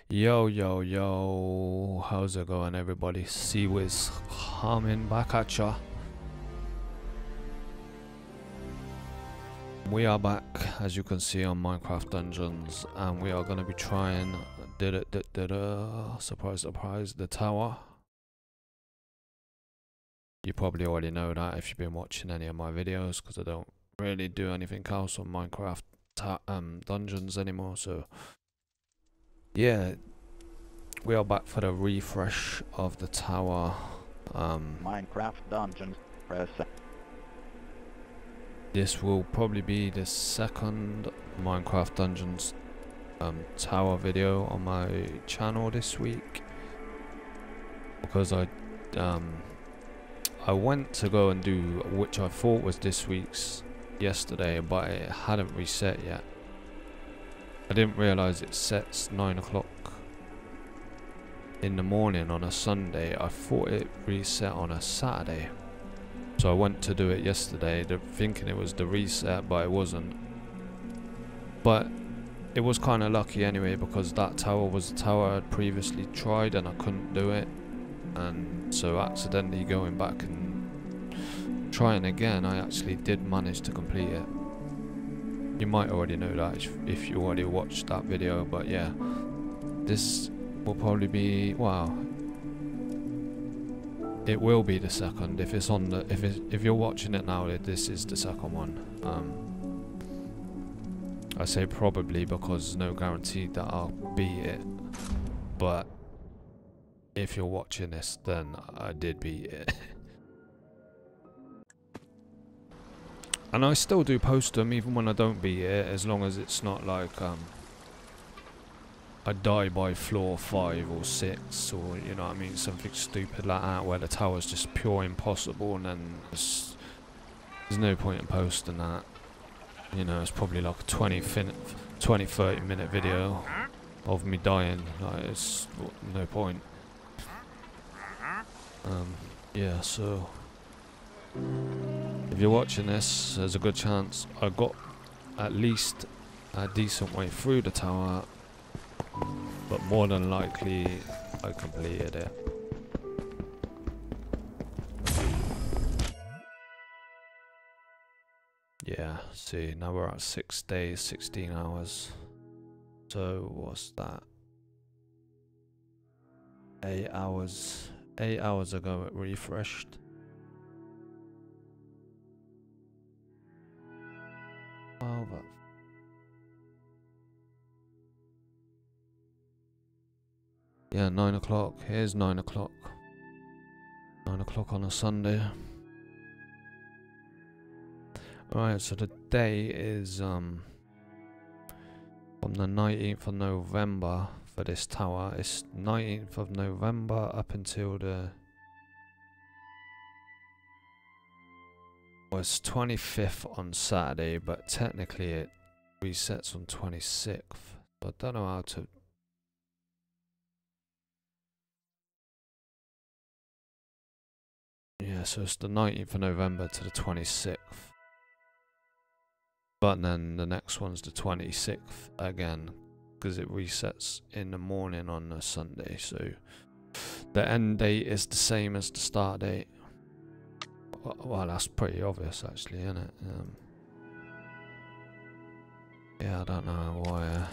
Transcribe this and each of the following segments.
Yo, yo, yo, how's it going, everybody? Seawiz coming back at ya. We are back, as you can see, on Minecraft Dungeons, and we are going to be trying, surprise, surprise, the tower. You probably already know that if you've been watching any of my videos, because I don't really do anything else on Minecraft Dungeons anymore, so yeah, we are back for the refresh of the tower. Minecraft Dungeons, press. This will probably be the second Minecraft Dungeons tower video on my channel this week, because I went to go and do which I thought was this week's yesterday, but it hadn't reset yet. I didn't realise it sets 9 o'clock in the morning on a Sunday. I thought it reset on a Saturday. So I went to do it yesterday, thinking it was the reset, but it wasn't. But it was kind of lucky anyway, because that tower was a tower I'd previously tried and I couldn't do it. And so accidentally going back and trying again, I actually did manage to complete it. You might already know that if you already watched that video, but yeah, this will probably be, wow, it will be the second. If it's on the, if you're watching it now, this is the second one. I say probably because no guarantee that I'll beat it, but if you're watching this, then I did beat it. And I still do post them even when I don't beat it, as long as it's not like I die by floor 5 or 6, or you know what I mean, something stupid like that where the tower's just pure impossible, and then there's no point in posting that. You know, it's probably like a 20-30 minute video of me dying. Like, it's no point. Yeah, so if you're watching this, there's a good chance I got at least a decent way through the tower, but more than likely I completed it. Yeah, see, now we're at 6 days, 16 hours. So what's that? 8 hours. 8 hours ago it refreshed. Oh, but yeah, 9 o'clock. Here's 9 o'clock. 9 o'clock on a Sunday. Alright, so the day is from the 19th of November for this tower. It's 19th of November up until the... well, it's 25th on Saturday, but technically it resets on 26th. But I don't know how to... yeah, so it's the 19th of November to the 26th. But then the next one's the 26th again, because it resets in the morning on a Sunday. So the end date is the same as the start date. Well, that's pretty obvious actually, isn't it? Yeah, I don't know why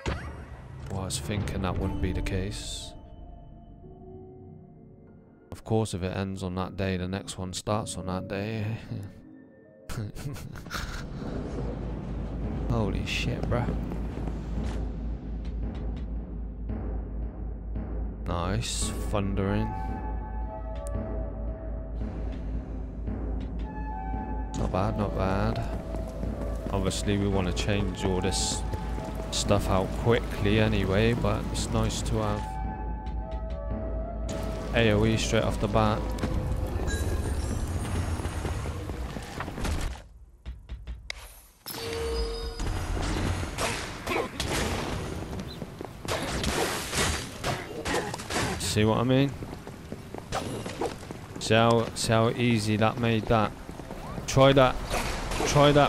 I was thinking that wouldn't be the case. Of course, if it ends on that day, the next one starts on that day. Holy shit, bruh. Nice, thundering. Not bad, not bad. Obviously we want to change all this stuff out quickly anyway, but it's nice to have AoE straight off the bat. See what I mean? See how easy that made that. Try that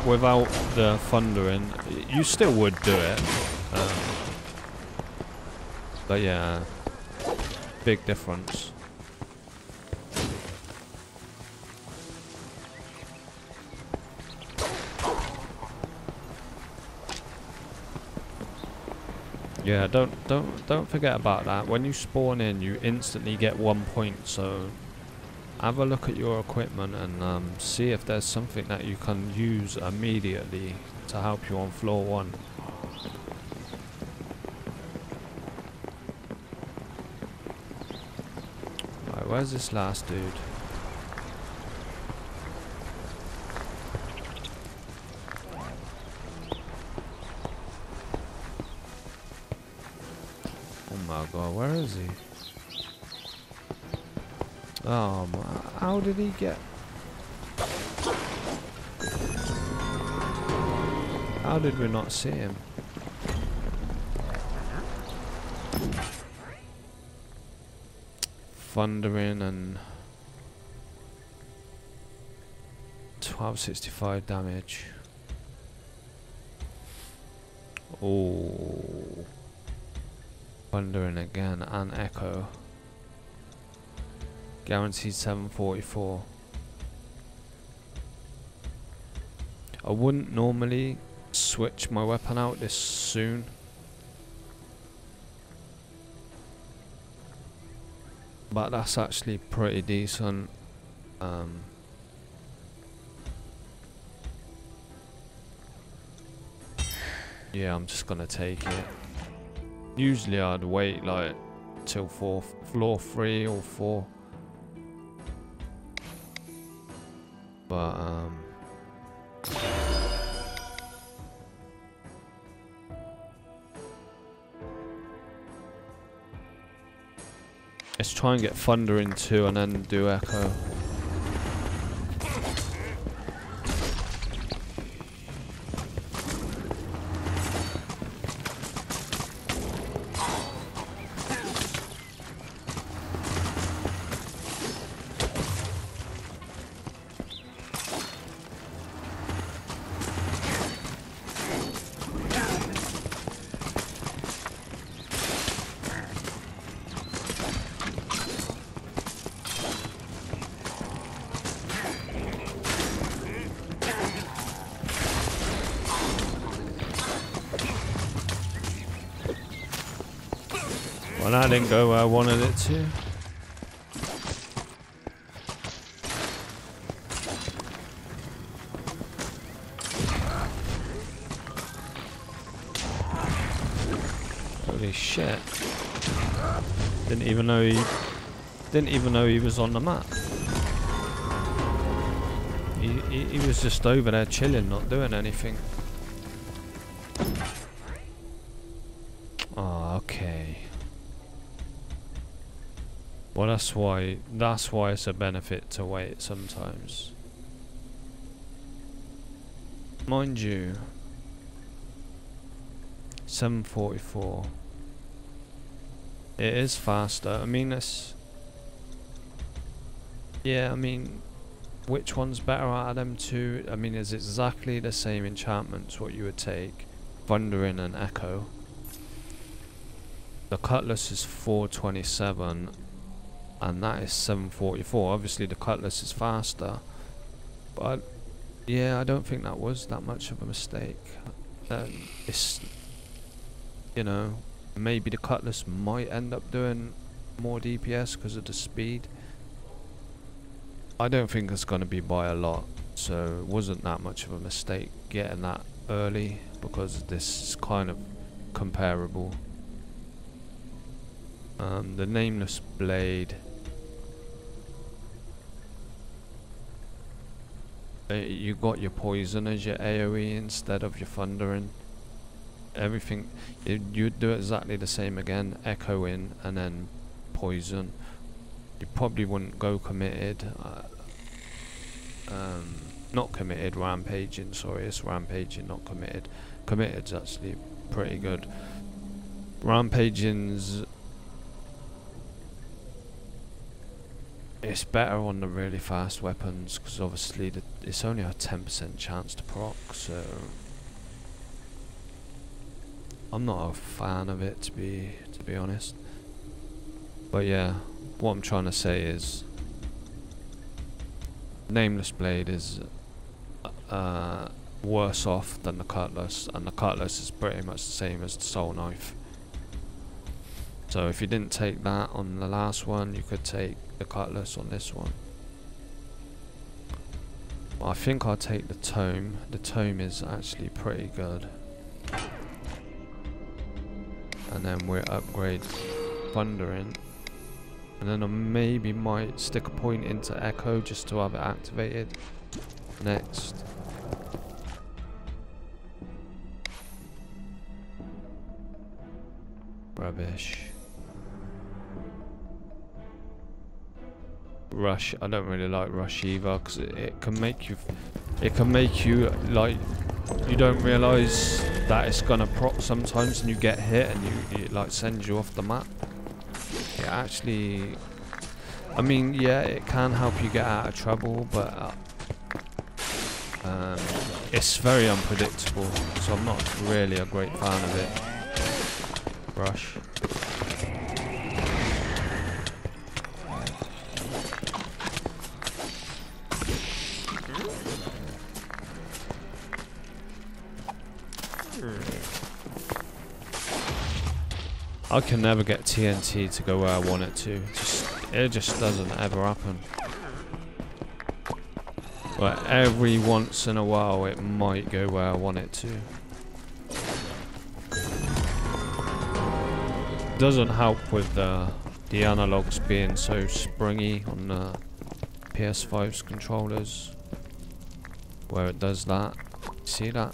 without the thundering. You still would do it. But yeah, big difference. Yeah, don't forget about that. When you spawn in, you instantly get 1 point. So have a look at your equipment and see if there's something that you can use immediately to help you on floor 1. Right, where's this last dude? Oh my god, where is he? Oh, how did he get? How did we not see him? Thundering and 1265 damage. Oh, thundering again and echo. Guaranteed 744. I wouldn't normally switch my weapon out this soon. But that's actually pretty decent. Yeah, I'm just gonna take it. Usually I'd wait like till floor 3 or 4. But let's try and get thunder in 2 and then do echo. Well, that didn't go where I wanted it to. Holy shit. Didn't even know he was on the map. He was just over there chilling, not doing anything. Oh, okay. Well, that's why it's a benefit to wait sometimes. Mind you, 744. It is faster. I mean, yeah, I mean, which one's better out of them two? I mean, it's exactly the same enchantments what you would take. Thundering and Echo. The Cutlass is 427 and that is 744. Obviously the Cutlass is faster, but yeah, I don't think that was that much of a mistake. It's, you know, maybe the Cutlass might end up doing more DPS because of the speed. I don't think it's going to be by a lot, so it wasn't that much of a mistake getting that early because this is kind of comparable. The Nameless Blade, you got your poison as your AoE instead of your thundering. Everything, you'd do exactly the same again, echo in and then poison. You probably wouldn't go committed, not committed, rampaging, sorry, it's rampaging, not committed. Committed's actually pretty good. Rampaging's, it's better on the really fast weapons because obviously it's only a 10% chance to proc, so I'm not a fan of it to be honest. But yeah, what I'm trying to say is Nameless Blade is worse off than the Cutlass, and the Cutlass is pretty much the same as the Soul Knife. So if you didn't take that on the last one, you could take the Cutlass on this one. I think I'll take the Tome. The Tome is actually pretty good. And then we'll upgrade Thundering. And then I maybe might stick a point into Echo just to have it activated. Next. Rubbish. Rush. I don't really like Rush either, because it can make you like, you don't realise that it's gonna proc sometimes, and you get hit and it like sends you off the map. It actually, I mean, yeah, it can help you get out of trouble, but it's very unpredictable, so I'm not really a great fan of it. Rush. I can never get TNT to go where I want it to. It just doesn't ever happen. But every once in a while it might go where I want it to. Doesn't help with the analogs being so springy on the PS5's controllers, where it does that. See that?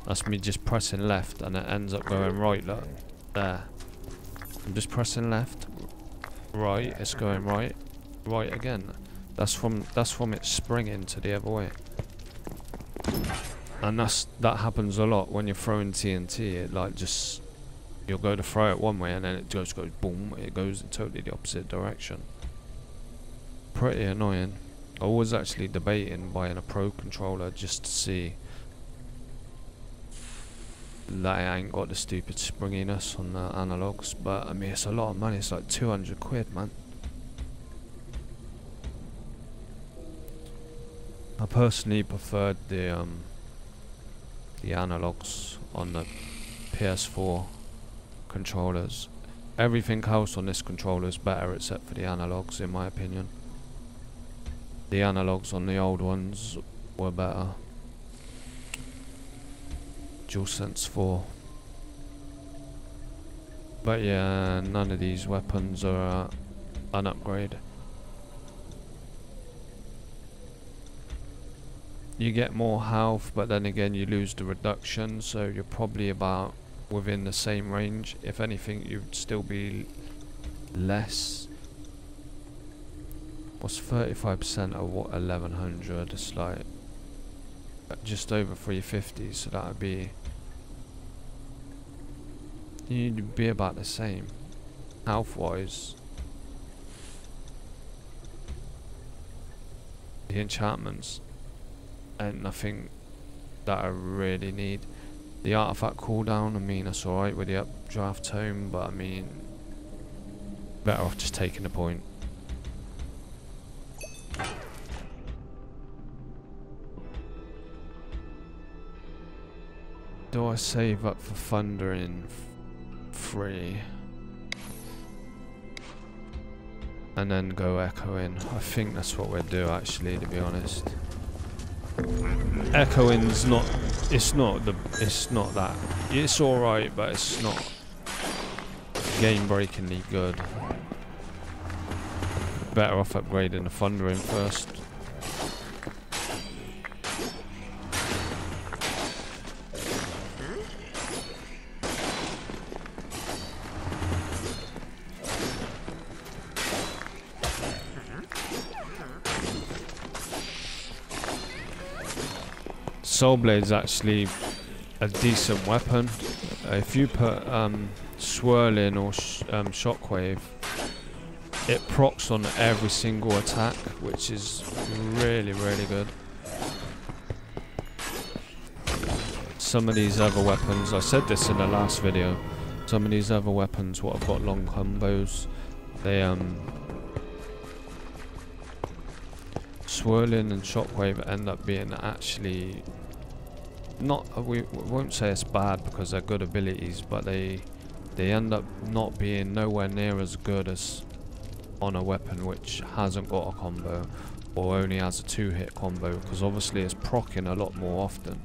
That's me just pressing left and it ends up going right, look. There. I'm just pressing left, right, it's going right, right again. That's from it springing to the other way. And that happens a lot when you're throwing TNT. It like just, you'll go to throw it one way and then it just goes boom, it goes in totally the opposite direction. Pretty annoying. I was actually debating buying a Pro controller just to see that it ain't got the stupid springiness on the analogs, but I mean it's a lot of money. It's like 200 quid, man. I personally preferred the analogs on the PS4 controllers. Everything else on this controller is better except for the analogs, in my opinion. The analogs on the old ones were better. DualSense 4. But yeah, none of these weapons are an upgrade. You get more health, but then again you lose the reduction, so you're probably about within the same range. If anything, you'd still be less. What's 35% of what 1100? It's like just over 350, so that would be, you'd be about the same health wise. The enchantments ain't nothing that I really need. The artifact cooldown, I mean that's alright with the updraft tome, but I mean better off just taking the point. Do I save up for Thundering 3 and then go echoing? I think that's what we'll do actually, to be honest. Echoing's not, it's not that, it's alright, but it's not game breakingly good. Better off upgrading the Thundering first. Soul Blade's actually a decent weapon. If you put Swirling or Shockwave, it procs on every single attack, which is really, really good. Some of these other weapons, I said this in the last video, some of these other weapons what have got long combos, they swirling and shockwave end up being actually not, we won't say it's bad because they're good abilities, but they end up not being nowhere near as good as on a weapon which hasn't got a combo or only has a 2-hit combo, because obviously it's proccing a lot more often.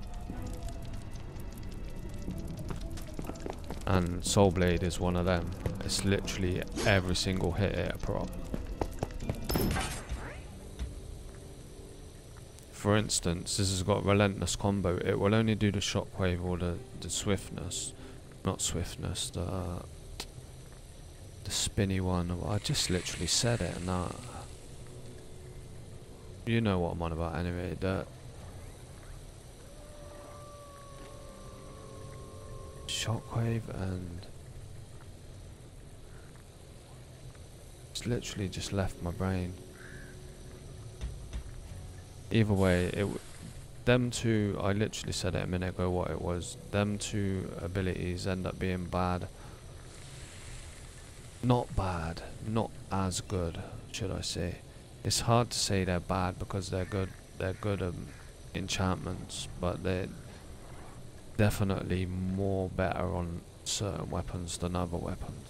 And Soul Blade is one of them. It's literally every single hit it proc. For instance, this has got relentless combo. It will only do the shockwave or the swiftness, not swiftness, the spinny one. I just literally said it, and that, you know what I'm on about anyway. The shockwave, and it's literally just left my brain. Either way, them two, I literally said it a minute ago what it was. Them two abilities end up being bad. Not bad, not as good, should I say. It's hard to say they're bad because they're good enchantments, but they're definitely more better on certain weapons than other weapons.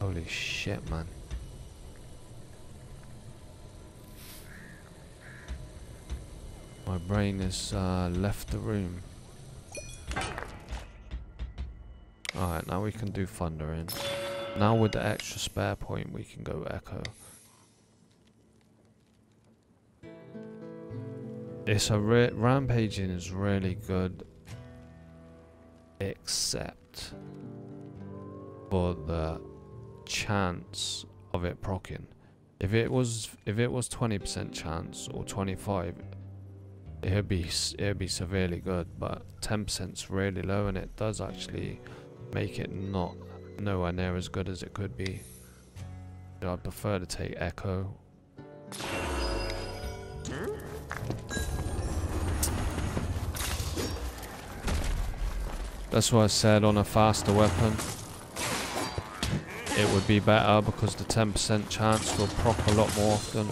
Holy shit, man. My brain has left the room. Alright, now we can do thundering. Now with the extra spare point we can go echo. It's a rampaging is really good, except for the chance of it proccing. If it was 20% chance or 25, it'd be severely good, but 10%'s really low, and it does actually make it nowhere near as good as it could be. I'd prefer to take echo. That's why I said on a faster weapon it would be better, because the 10% chance will proc a lot more often.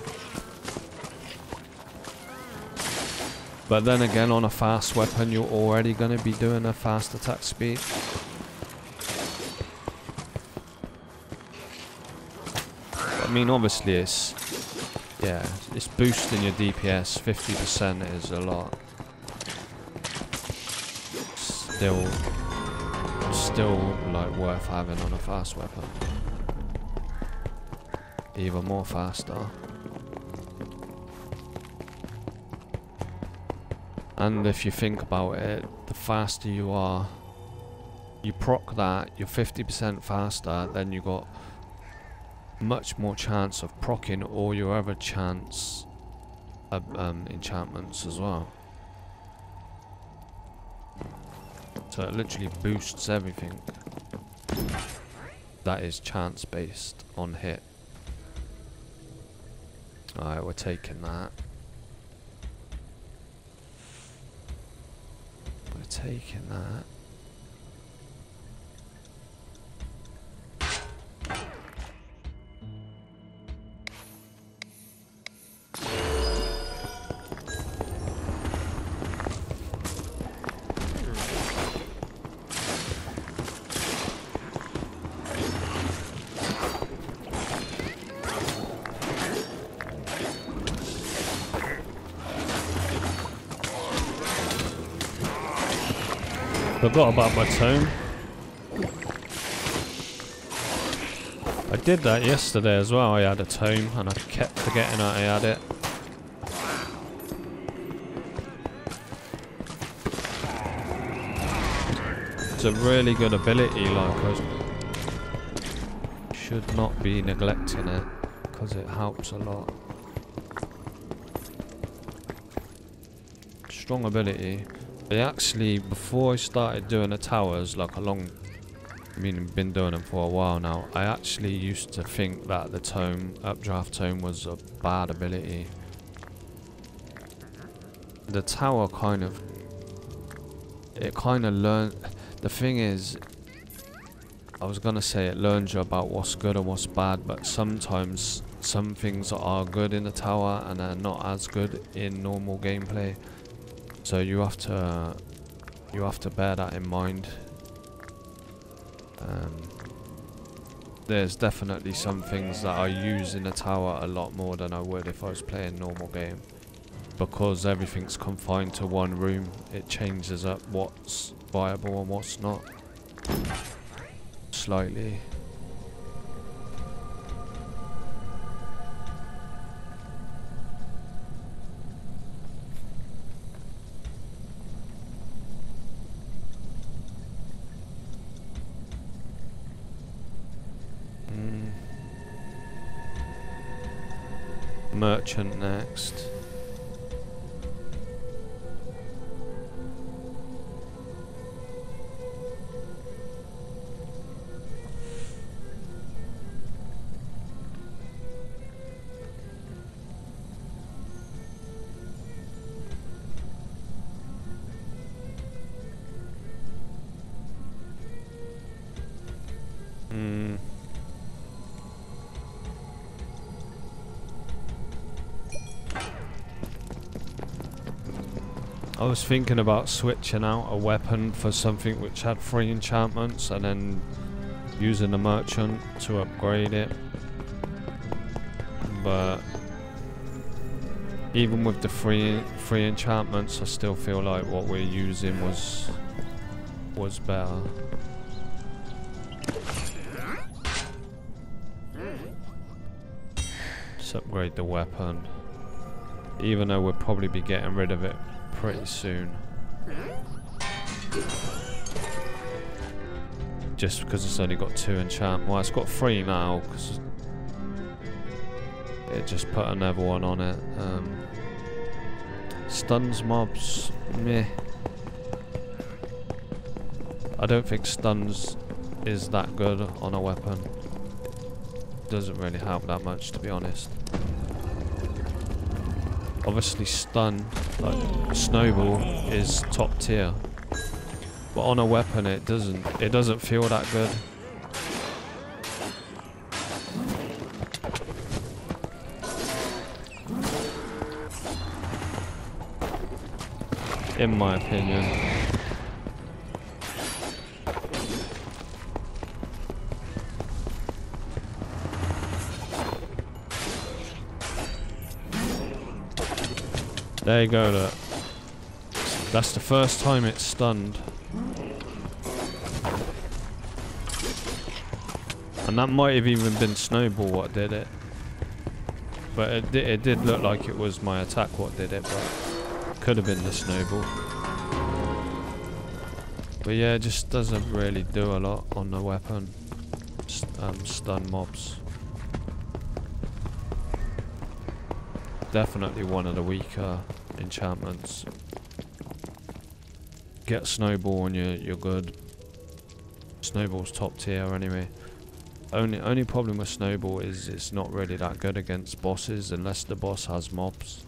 But then again, on a fast weapon you're already going to be doing a fast attack speed. I mean, obviously it's boosting your DPS. 50% is a lot. Still like worth having on a fast weapon. Even more faster. And if you think about it, the faster you are, you proc that, you're 50% faster, then you got much more chance of proccing all your other chance enchantments as well. So it literally boosts everything that is chance based on hit. Alright, we're taking that. We're taking that. Forgot about my tome. I did that yesterday as well. I had a tome and I kept forgetting that I had it. It's a really good ability, like I should not be neglecting it because it helps a lot. Strong ability. I actually, before I started doing the towers, like been doing them for a while now, I actually used to think that the tome, updraft tome, was a bad ability. The tower kind of learned, The thing is, I was gonna say it learns you about what's good and what's bad, but sometimes some things are good in the tower and are not as good in normal gameplay. So you have to bear that in mind. There's definitely some things that I use in the tower a lot more than I would if I was playing normal game. Because everything's confined to one room, it changes up what's viable and what's not. Slightly. Merchant next. I was thinking about switching out a weapon for something which had 3 enchantments and then using the merchant to upgrade it. But even with the three enchantments, I still feel like what we're using was better. Let's upgrade the weapon, even though we'll probably be getting rid of it pretty soon. Just because it's only got 2 enchant. Well, it's got 3 now because it just put another one on it. Stuns mobs, meh. I don't think stuns is that good on a weapon. Doesn't really help that much, to be honest. Obviously stun, like snowball, is top tier, but on a weapon it doesn't feel that good. In my opinion. There you go, look. That's the first time it's stunned. And that might have even been snowball what did it. But it did look like it was my attack what did it, but it could have been the snowball. But yeah, it just doesn't really do a lot on the weapon. Stun mobs. Definitely one of the weaker enchantments. Get snowball and you're good. Snowball's top tier anyway. Only problem with snowball is it's not really that good against bosses unless the boss has mobs.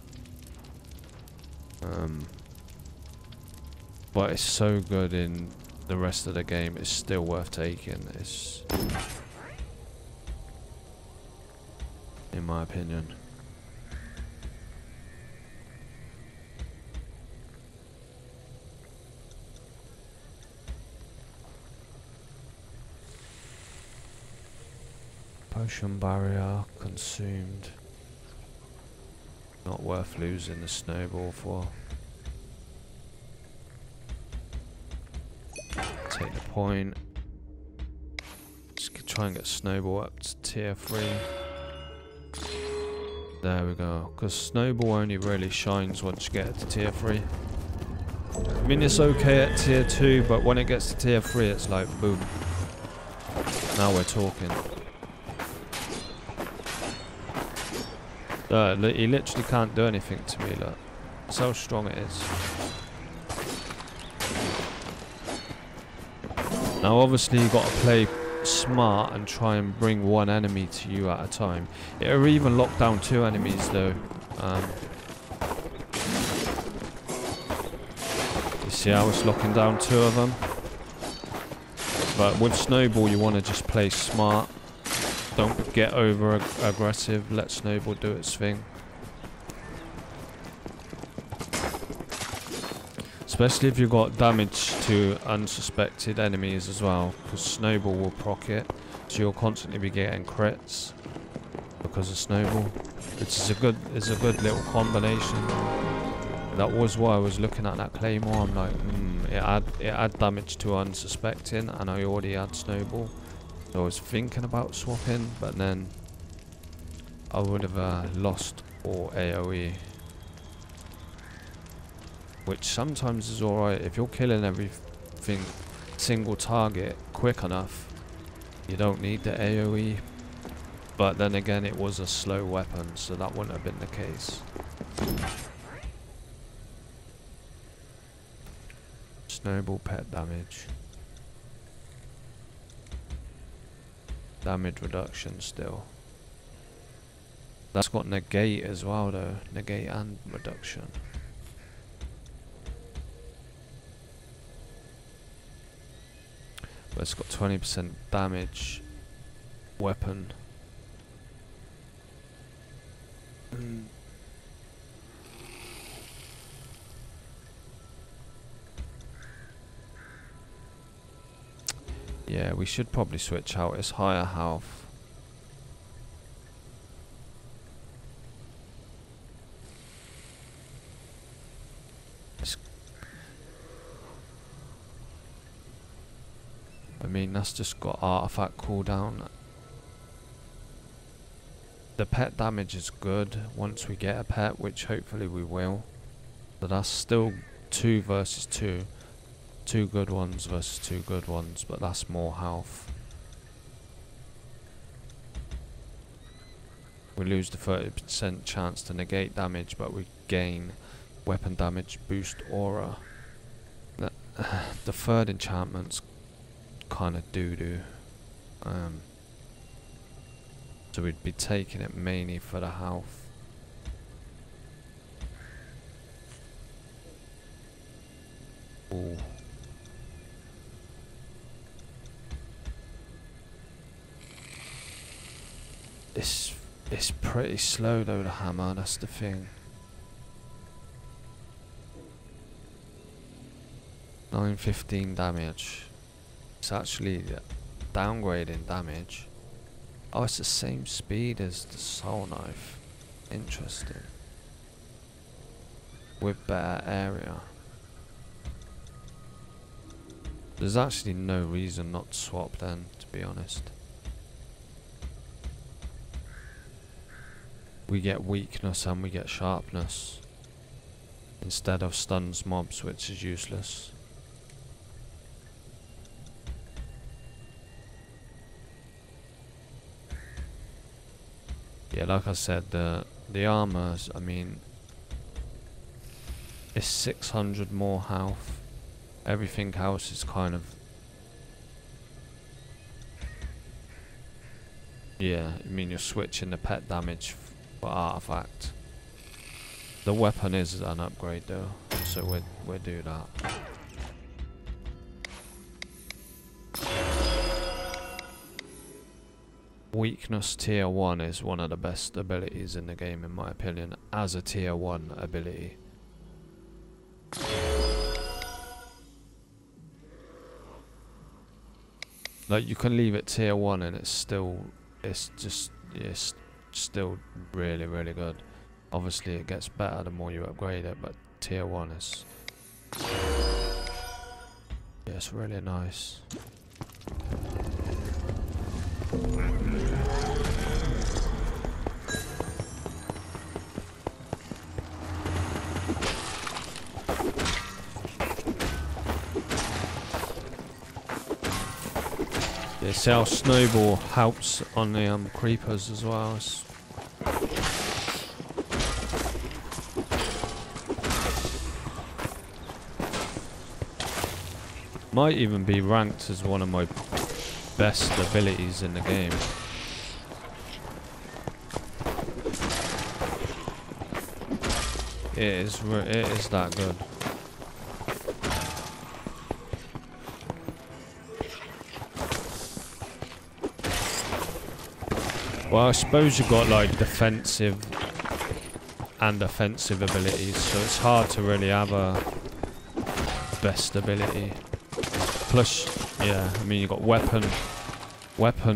But it's so good in the rest of the game, it's still worth taking. It's, in my opinion. Potion barrier consumed. Not worth losing the snowball for. Take the point. Just try and get snowball up to tier 3. There we go. Because snowball only really shines once you get it to tier 3. I mean, it's okay at tier 2, but when it gets to tier 3, it's like boom. Now we're talking. He literally can't do anything to me, look. That's how strong it is. Now obviously you've got to play smart and try and bring one enemy to you at a time. It'll even lock down 2 enemies though. You see how it's locking down 2 of them? But with Snowball, you want to just play smart. Don't get over aggressive. Let Snowball do its thing. Especially if you've got damage to unsuspected enemies as well, because Snowball will proc it, so you'll constantly be getting crits because of Snowball. It's a good little combination. That was why I was looking at that Claymore. I'm like, it had damage to unsuspecting, and I already had Snowball. So I was thinking about swapping, but then I would have lost all AoE. Which sometimes is alright. If you're killing everything single target quick enough, you don't need the AoE. But then again, it was a slow weapon, so that wouldn't have been the case. Snowball pet damage. Damage reduction still. That's got negate as well though. Negate and reduction. But it's got 20% damage weapon. Yeah, we should probably switch out. It's higher health. I mean, that's just got artifact cooldown. The pet damage is good once we get a pet, which hopefully we will. But that's still 2 versus 2. 2 good ones versus 2 good ones, but that's more health. We lose the 30% chance to negate damage, but we gain weapon damage, boost aura. The third enchantment's kind of doo-doo. So we'd be taking it mainly for the health. Ooh. It's pretty slow though, the hammer, that's the thing. 915 damage. It's actually downgrading damage. Oh, it's the same speed as the soul knife. Interesting. With better area. There's actually no reason not to swap then, to be honest. We get weakness and we get sharpness instead of stuns mobs, which is useless. Yeah, like I said, the armors, I mean, it's 600 more health. Everything else is kind of, yeah, I mean, you're switching the pet damage for artifact. The weapon is an upgrade though, so we'll do that. Weakness tier 1 is one of the best abilities in the game in my opinion, as a tier 1 ability. Like, you can leave it tier 1 and it's still really, really good. Obviously it gets better the more you upgrade it, but tier 1 is, yeah, it's really nice. Yeah, see how Snowball helps on the creepers as well. Might even be ranked as one of my best abilities in the game. It is that good. Well, I suppose you've got like defensive and offensive abilities, so it's hard to really have a best ability. Plus, yeah, I mean you've got weapon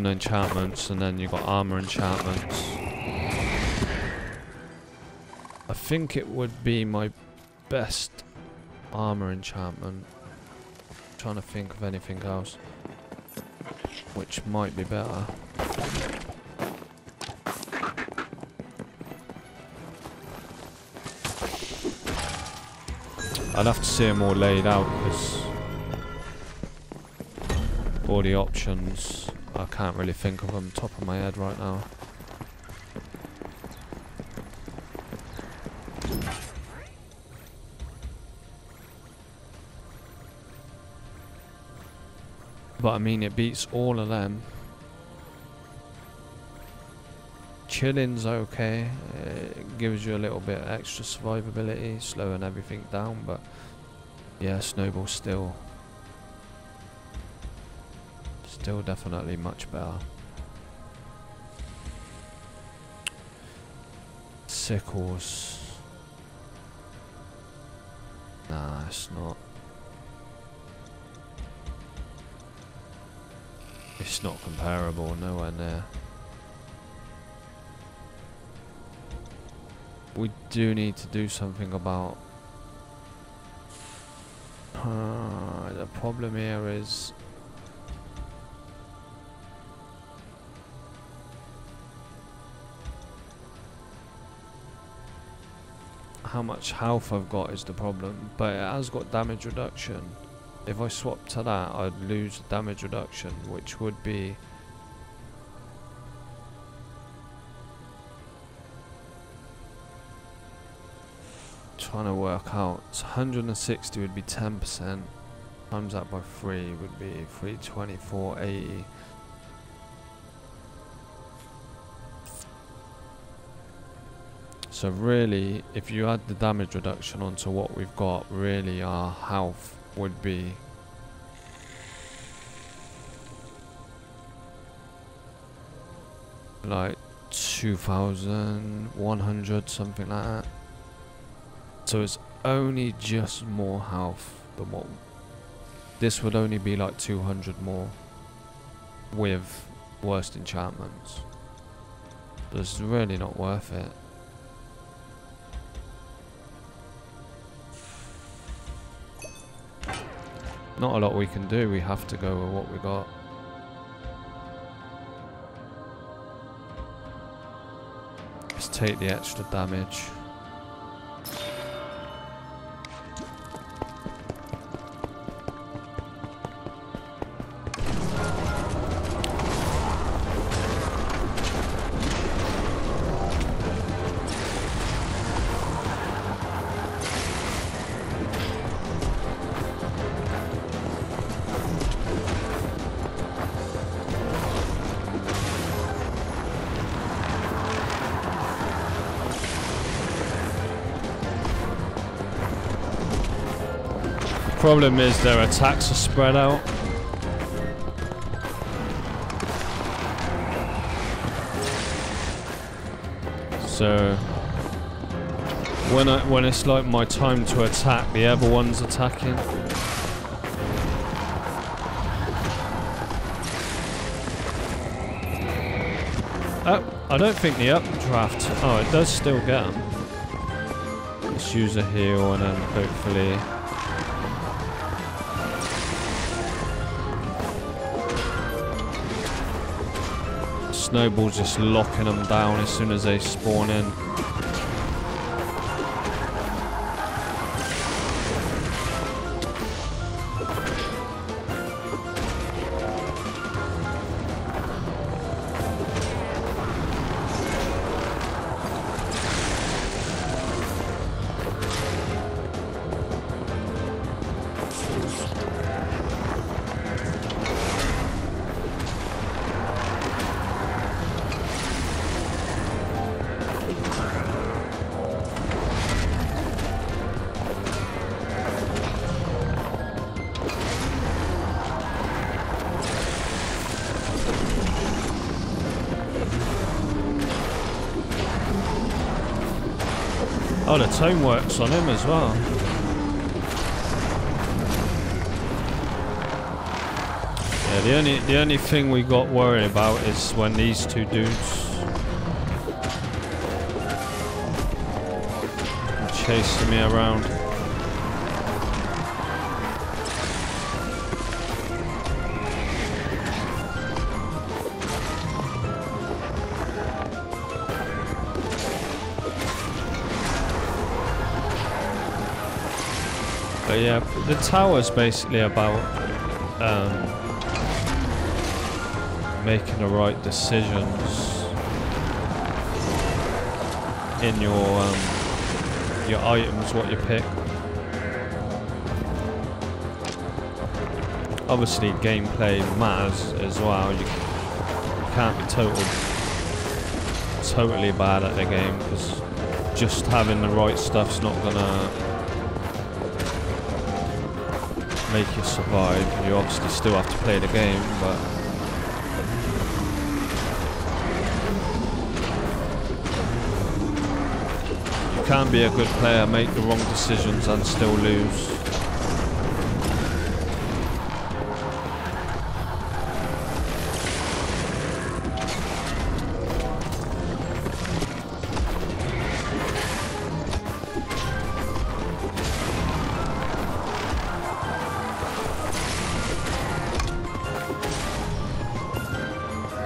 enchantments, and then you've got armor enchantments. I think it would be my best armor enchantment. I'm trying to think of anything else which might be better. I'd have to see them all laid out because all the options, I can't really think of them top of my head right now. But I mean, it beats all of them. Chilling's okay. It gives you a little bit extra survivability, slowing everything down. But yeah, Snowball's still definitely much better. Sickles. Nah, it's not. It's not comparable, nowhere near. We do need to do something about... the problem here is... how much health I've got is the problem, but it has got damage reduction. If I swap to that, I'd lose damage reduction, which would be... trying to work out. So 160 would be 10%. Times that by 3 would be 320, 480. So really, if you add the damage reduction onto what we've got, really our health would be like 2,100, something like that. So it's only just more health than what this would only be, like 200 more with worst enchantments. So it's really not worth it. Not a lot we can do, we have to go with what we got. Let's take the extra damage. Problem is their attacks are spread out. So when it's like my time to attack, the other one's attacking. Oh, I don't think the updraft. Oh, it does still get them. Let's use a heal and then hopefully. Snowball's just locking them down as soon as they spawn in. Oh, the tone works on him as well. Yeah, the only thing we got worried about is when these two dudes are chasing me around. But yeah, the tower's basically about making the right decisions in your items, what you pick. Obviously, gameplay matters as well. You can't be totally bad at the game, because just having the right stuff's not gonna make you survive. You obviously still have to play the game, but you can be a good player, make the wrong decisions and still lose.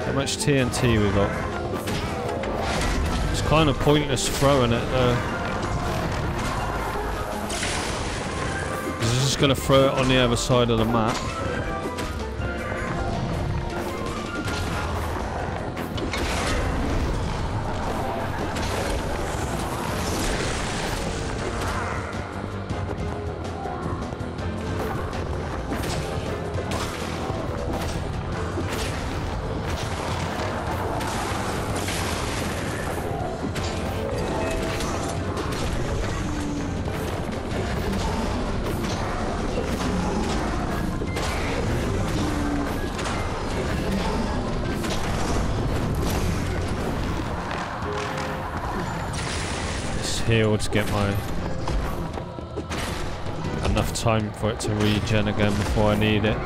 How much TNT we got? It's kind of pointless throwing it though. It's just going to throw it on the other side of the map. Heal to get my enough time for it to regen again before I need it.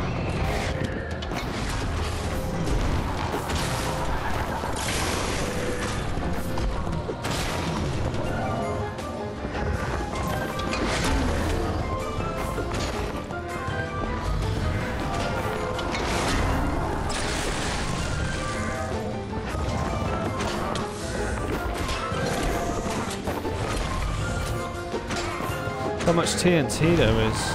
How much TNT there is.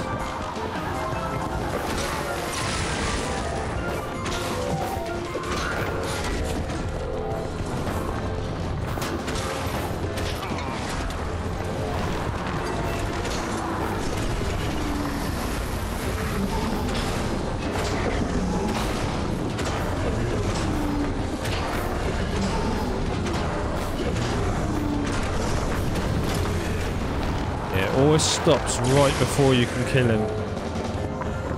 Always stops right before you can kill him.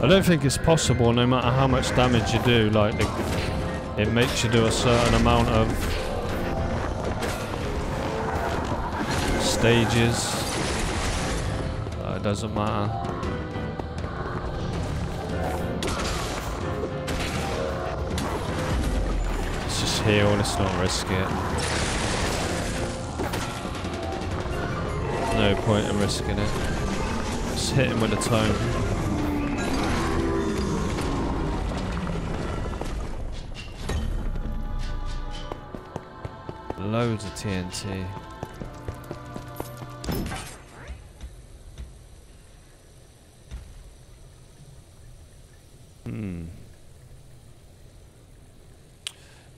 I don't think it's possible, no matter how much damage you do. Like, it makes you do a certain amount of stages. It doesn't matter. Let's just heal, let's not risk it. No point in risking it. Just hit him with a tone. Loads of TNT.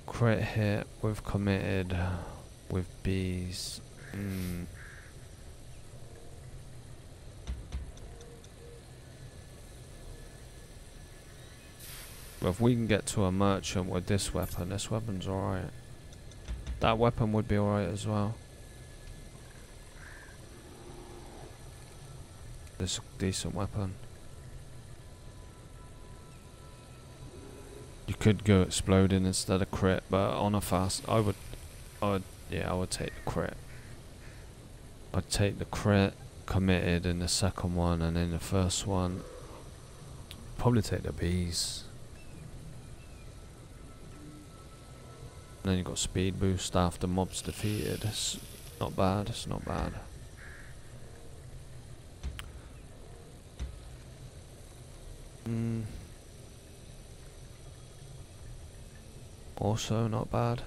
Crit hit, we've committed with bees. Well, if we can get to a merchant with this weapon's alright. That weapon would be alright as well. This is a decent weapon. You could go exploding instead of crit, but on a fast, I would take the crit. I'd take the crit committed in the second one, and in the first one probably take the bees. And then you got speed boost after mobs defeated. It's not bad, it's not bad. Also not bad.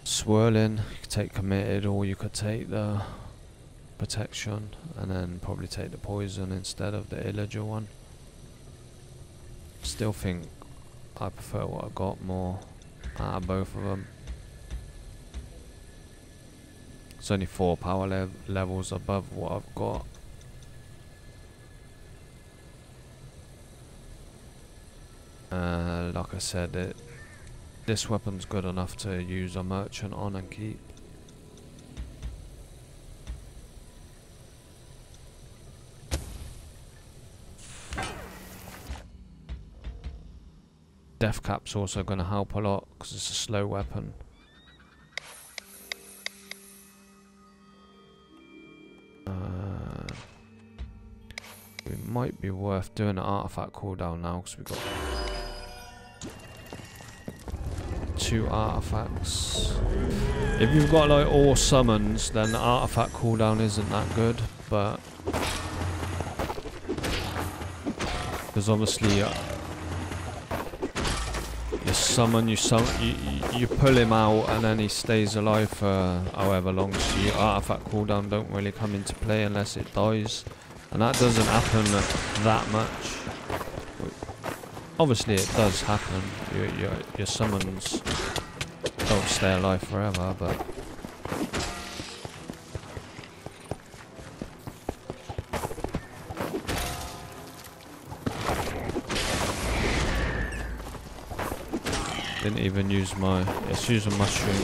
Swirling, you could take committed, or you could take the protection and then probably take the poison instead of the illager one. Still think I prefer what I got more out of both of them. It's only 4 power levels above what I've got. Like I said, this weapon's good enough to use a merchant on and keep. Death cap's also going to help a lot because it's a slow weapon. It might be worth doing an artifact cooldown now because we've got 2 artifacts. If you've got like all summons, then the artifact cooldown isn't that good, but because obviously you pull him out and then he stays alive for however long, so your artifact cooldown don't really come into play unless it dies, and that doesn't happen that much. Obviously it does happen, your summons don't stay alive forever, but didn't even use my, let's use a mushroom.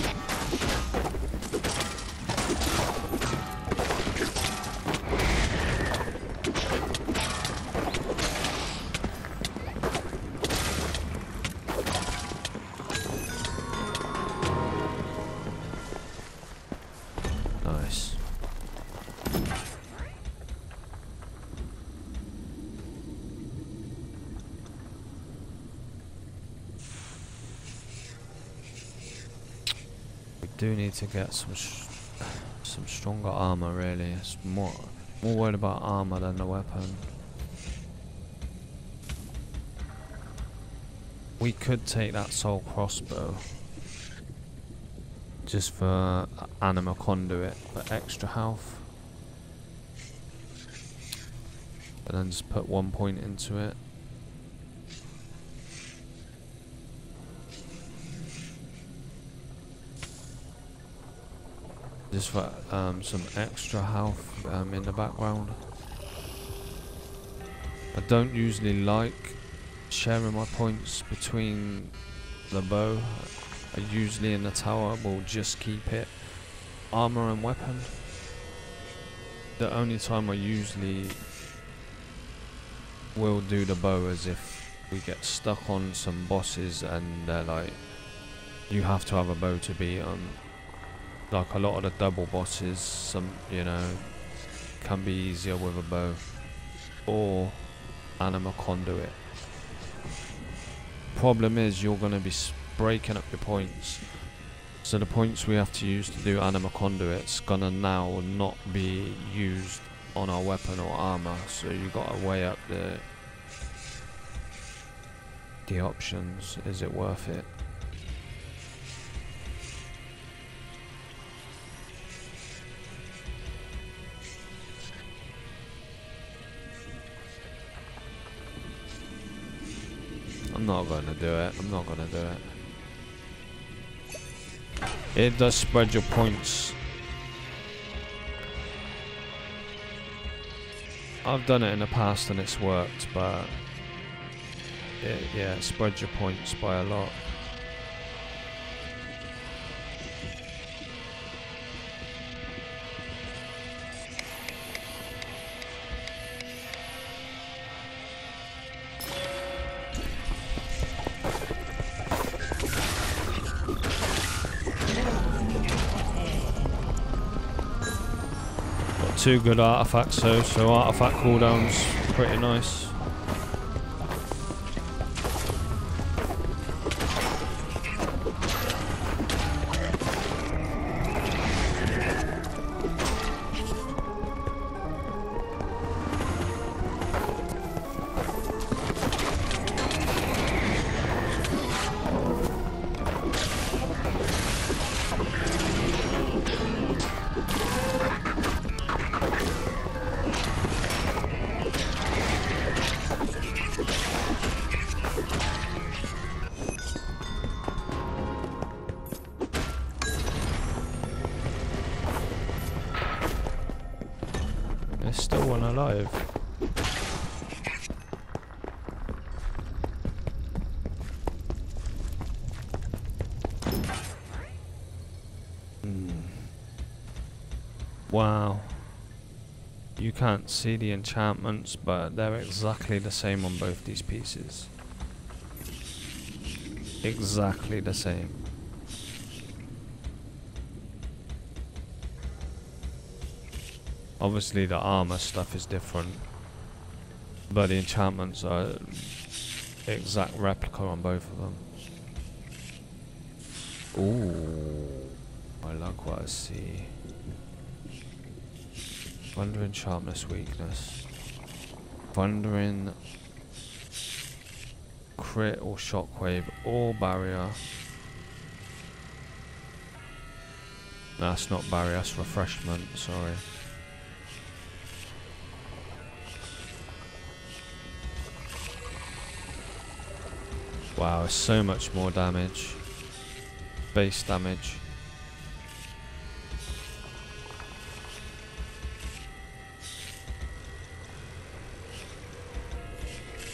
Nice. Do need to get some stronger armor. Really, it's more worried about armor than the weapon. We could take that soul crossbow just for anima conduit for extra health, and then just put 1 point into it. Just for some extra health in the background. I don't usually like sharing my points between the bow. I usually in the tower will just keep it armor and weapon. The only time I usually will do the bow is if we get stuck on some bosses and they're like, you have to have a bow to beat them. Like a lot of the double bosses, some, you know, can be easier with a bow or anima conduit. Problem is you're going to be breaking up your points, so the points we have to use to do anima conduit's gonna now not be used on our weapon or armor, so you got to weigh up the options. Is it worth it? I'm not going to do it. I'm not going to do it. It does spread your points. I've done it in the past and it's worked, but it spreads your points by a lot. two good artifacts though, so artifact cooldown's pretty nice. There's still one alive. Wow. You can't see the enchantments, but they're exactly the same on both these pieces. Exactly the same. Obviously the armor stuff is different, but the enchantments are exact replica on both of them. Ooh, I like what I see. Thundering sharpness weakness. Thundering crit or shockwave or barrier. No, that's not barrier, that's refreshment, sorry. Wow, it's so much more damage. Base damage.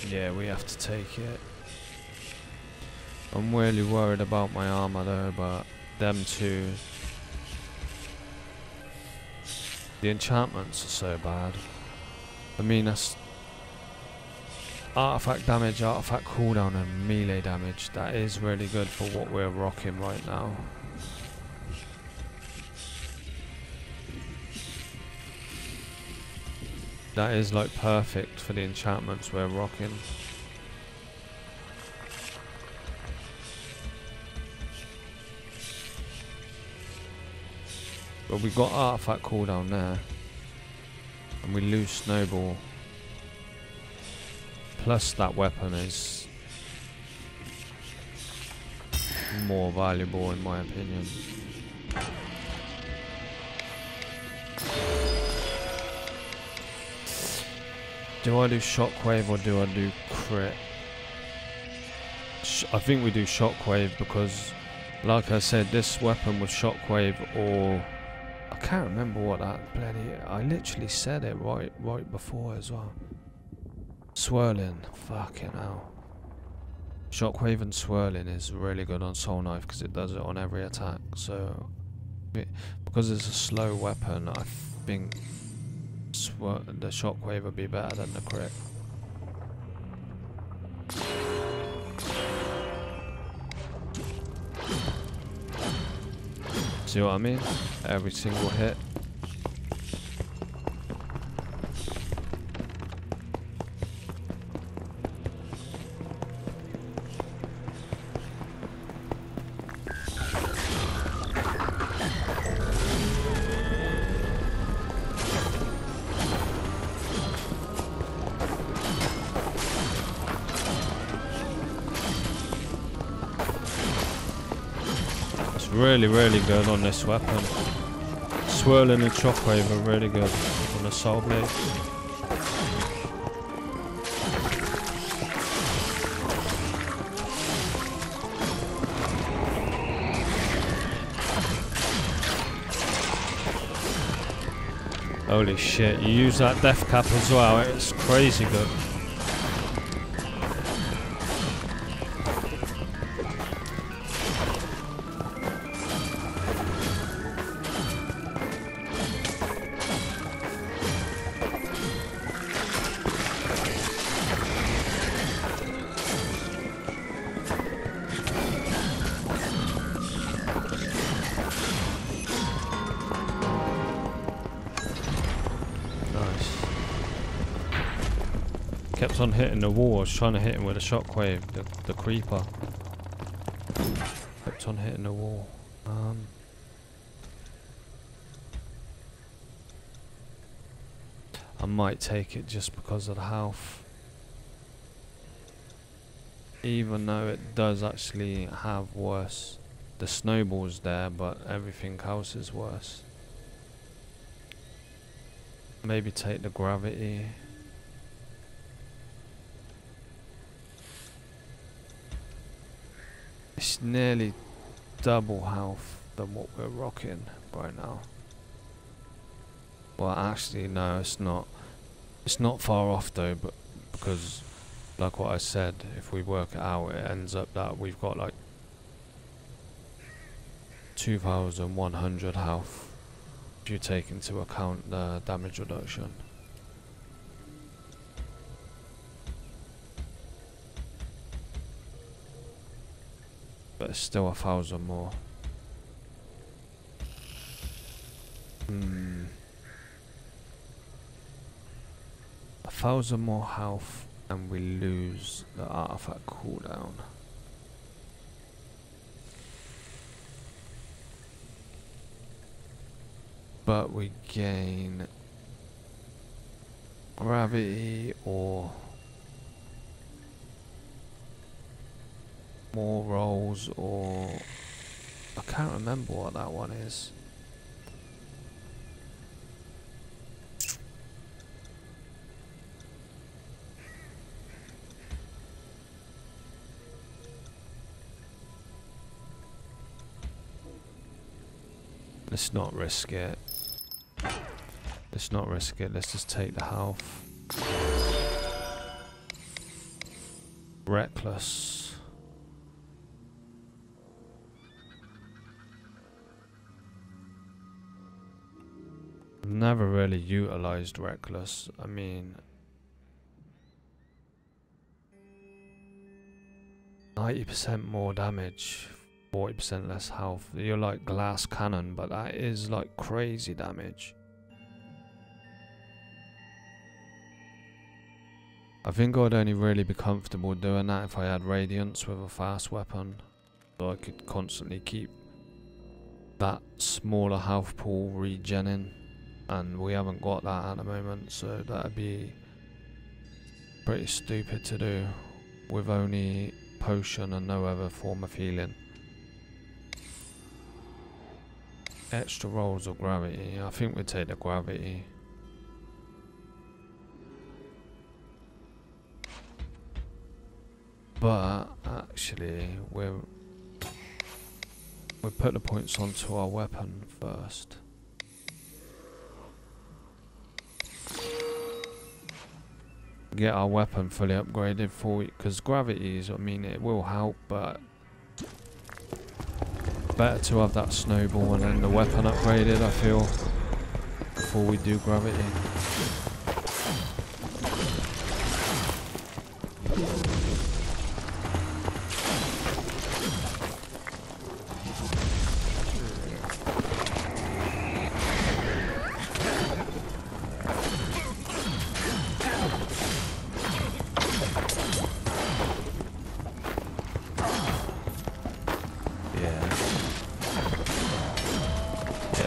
Yeah, we have to take it. I'm really worried about my armor though, but them two. The enchantments are so bad. I mean, that's artifact damage, artifact cooldown and melee damage. That is really good for what we're rocking right now. That is like perfect for the enchantments we're rocking. But we got artifact cooldown there. And we lose snowball. Plus that weapon is more valuable in my opinion. Do I do shockwave or do I do crit? I think we do shockwave because, like I said, this weapon with shockwave or... I can't remember what that bloody... I literally said it right before as well. Swirling. Fucking hell. Shockwave and swirling is really good on Soul Knife because it does it on every attack. So, because it's a slow weapon, I think the shockwave would be better than the crit. See what I mean? Every single hit. Really good on this weapon. Swirling and shockwave are really good on the soul blade. Holy shit, you use that death cap as well, it's crazy good. kept on hitting the wall. I was trying to hit him with a shockwave, the creeper. Kept on hitting the wall. I might take it just because of the health. Even though it does actually have worse. The snowball's there, but everything else is worse. Maybe take the gravity. It's nearly double health than what we're rocking right now. Well, actually, no, it's not. It's not far off though, but because, like what I said, if we work it out, it ends up that we've got like 2,100 health if you take into account the damage reduction. But it's still 1,000 more. 1,000 more health and we lose the artifact cooldown. But we gain gravity or more rolls, or I can't remember what that one is. Let's not risk it. Let's not risk it. Let's just take the health. Reckless. I've never really utilized reckless. I mean, 90% more damage, 40% less health. You're like glass cannon, but that is like crazy damage. I think I'd only really be comfortable doing that if I had radiance with a fast weapon, so I could constantly keep that smaller health pool regenning, and we haven't got that at the moment, so that'd be pretty stupid to do with only potion and no other form of healing. Extra rolls of gravity. I think we'd take the gravity. But actually, we'll put the points onto our weapon first. Get our weapon fully upgraded for, because gravities, I mean, it will help, but better to have that snowball and then the weapon upgraded, I feel, before we do gravity.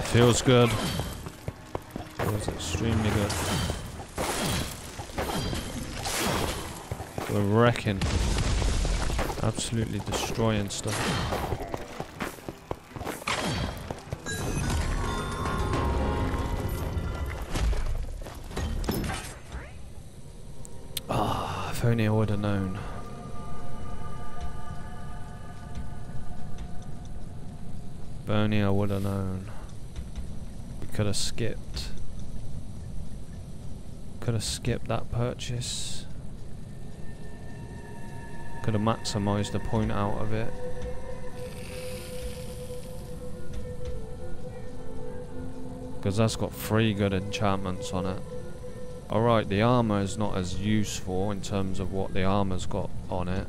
Feels good. Feels extremely good. We're wrecking. Absolutely destroying stuff. Ah, if only I would have known. If only I would have known. Could have skipped that purchase. Could have maximised the point out of it. Because that's got 3 good enchantments on it. Alright, the armour is not as useful in terms of what the armour's got on it.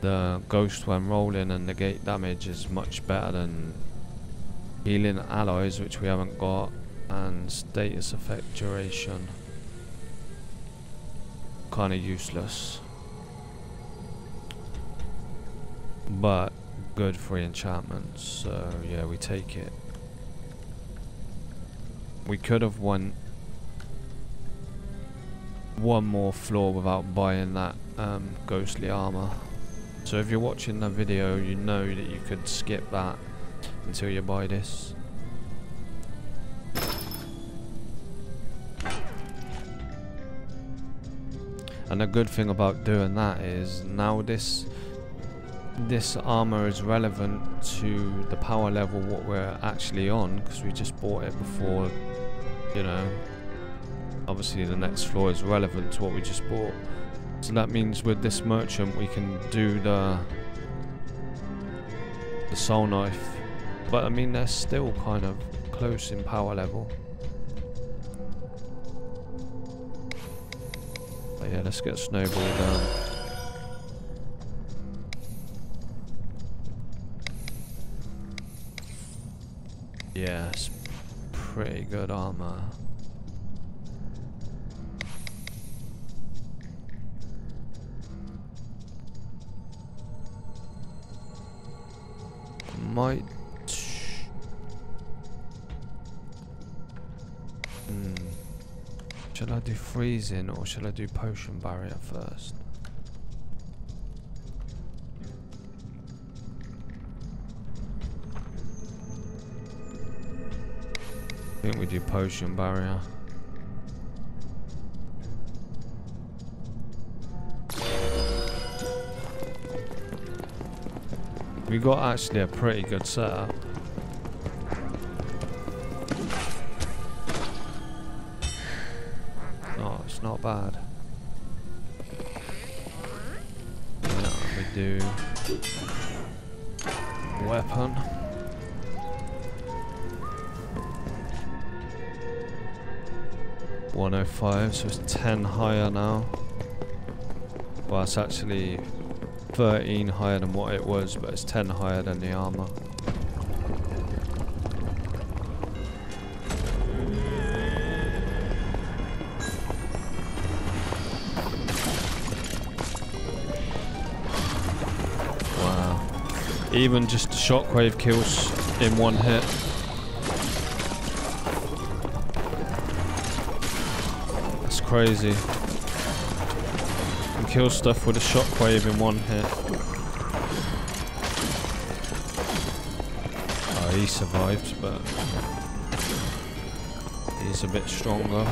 The ghost when rolling and negate damage is much better than healing alloys, which we haven't got, and status effect duration. kind of useless, but good for enchantments, so yeah, we take it. We could have won one more floor without buying that ghostly armor. So if you're watching the video, you know that you could skip that until you buy this. And the good thing about doing that is now this armor is relevant to the power level what we're actually on, because we just bought it before, you know. Obviously the next floor is relevant to what we just bought. So that means with this merchant we can do the soul knife. But I mean they're still kind of close in power level. But yeah, let's get Snowball down. Yeah, it's pretty good armor. Might should I do freezing or should I do potion barrier first? I think we do potion barrier. We got actually a pretty good setup. Oh, it's not bad. Yeah, we do weapon. $105, so it's 10 higher now. Well, it's actually 13 higher than what it was, but it's 10 higher than the armor. Wow. Even just shockwave kills in one hit. That's crazy. Kill stuff with a shockwave in one hit. Oh, he survived, but he's a bit stronger.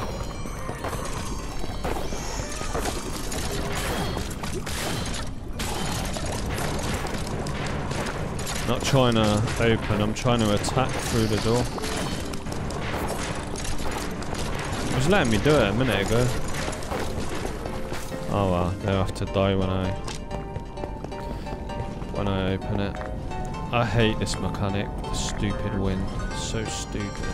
Not trying to open, I'm trying to attack through the door. It was letting me do it a minute ago. Oh well, they'll have to die when I open it. I hate this mechanic, the stupid wind, so stupid.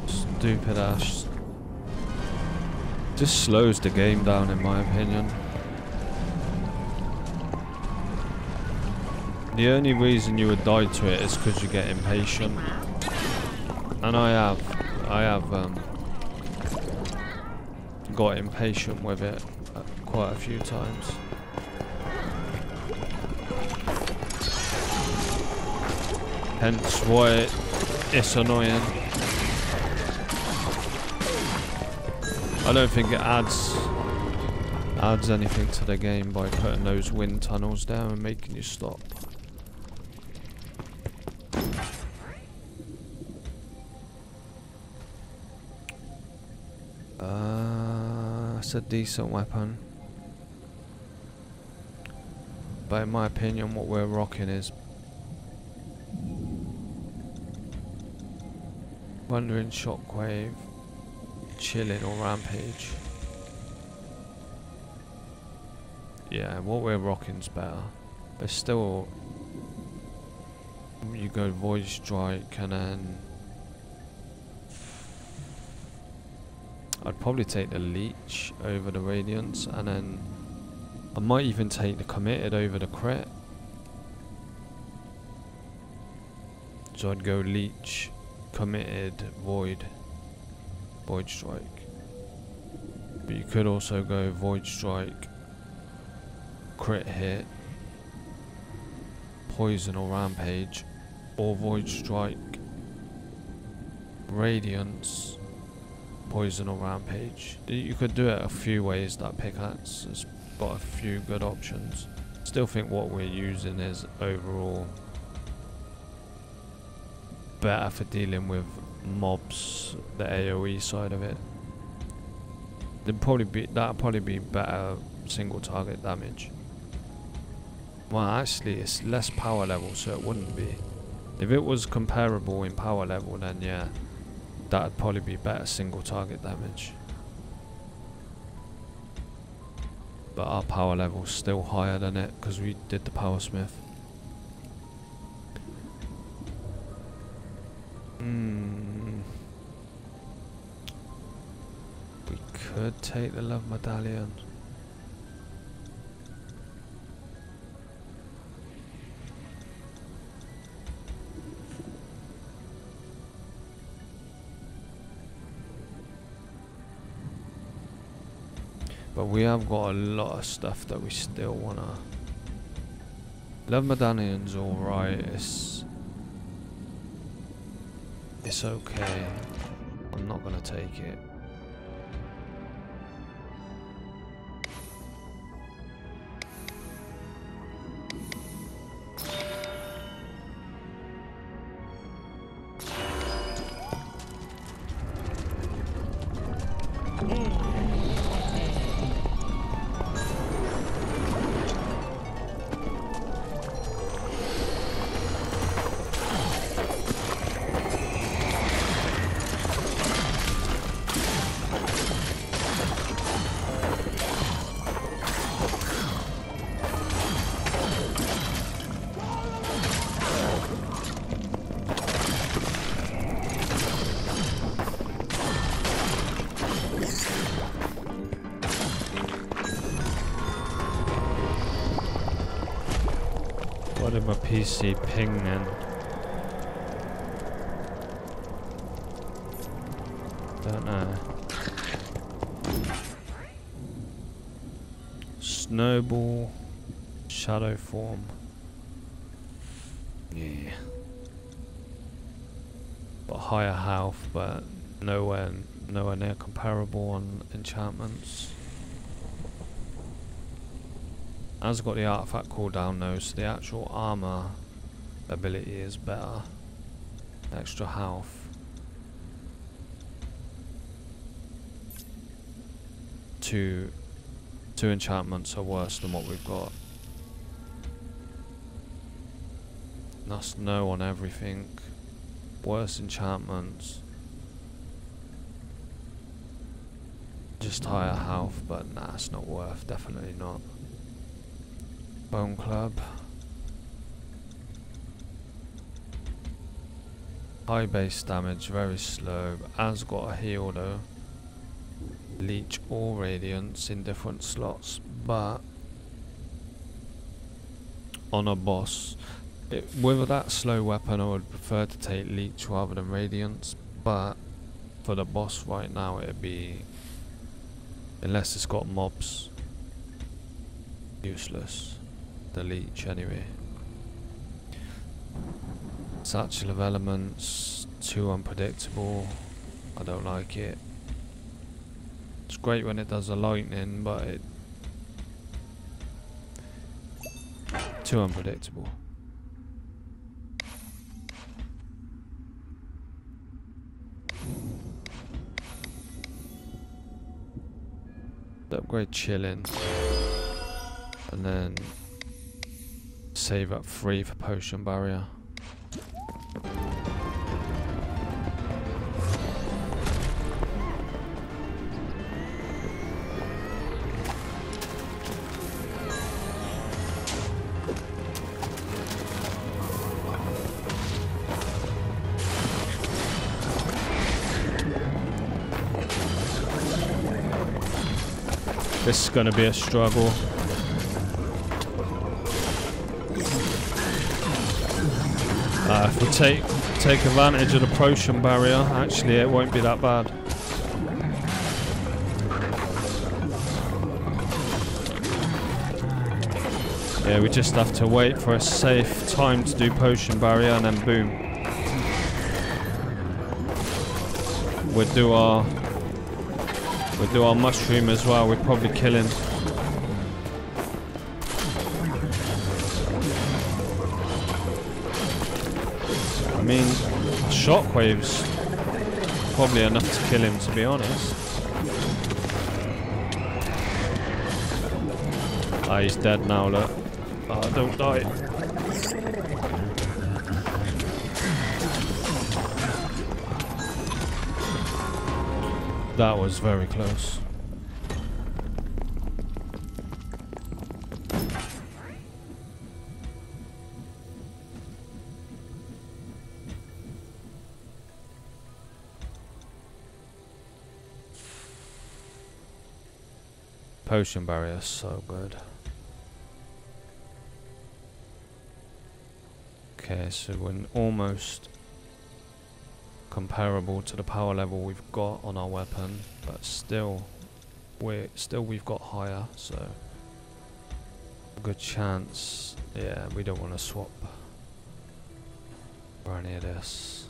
Stupid ass. Just slows the game down in my opinion. The only reason you would die to it is because you get impatient. And I have got impatient with it quite a few times. Hence why it's annoying. I don't think it adds anything to the game by putting those wind tunnels down and making you stop. It's a decent weapon, but in my opinion what we're rocking is Wandering Shockwave, Chilling or Rampage. Yeah, what we're rocking's better, but still you go Void Strike and then I'd probably take the Leech over the Radiance, and then I might even take the Committed over the Crit. So I'd go leech, committed, void strike. But you could also go void strike, crit hit, poison or rampage, or void strike, radiance, poison or rampage. You could do it a few ways. That pickaxe has got a few good options. Still think what we're using is overall better for dealing with mobs, the AoE side of it. That'd probably be better single target damage. Well, actually it's less power level, so it wouldn't be. If it was comparable in power level, then yeah, that'd probably be better single target damage. But our power level's still higher than it because we did the power smith. We could take the love medallion. But we have got a lot of stuff that we still wanna. Love medallion's alright, it's okay. I'm not gonna take it. What did my PC ping then? Don't know. Snowball, shadow form. Yeah. But higher health, but nowhere near comparable on enchantments. Has got the artifact cooldown though, so the actual armor ability is better. Extra health. Two enchantments are worse than what we've got. That's no on everything. Worse enchantments. Just higher health, but nah, it's not worth. Definitely not. Bone club. High base damage, very slow. Has got a heal though. Leech or radiance in different slots, but on a boss, with that slow weapon I would prefer to take leech rather than radiance, but for the boss right now it'd be, unless it's got mobs, useless. The leech anyway. Satchel of elements, too unpredictable. I don't like it. It's great when it does the lightning, but it too unpredictable. Upgrade chilling, and then save up 3 for potion barrier. This is going to be a struggle. If we take advantage of the potion barrier, actually it won't be that bad. Yeah, we just have to wait for a safe time to do potion barrier and then boom. We'll do our mushroom as well. We're probably killing. I mean, shockwaves probably enough to kill him, to be honest. Ah, he's dead now, look. Ah, don't die. That was very close. Potion barrier, so good. Okay, so we're almost comparable to the power level we've got on our weapon, but still we've got higher, so good chance. Yeah, we don't want to swap for any of this,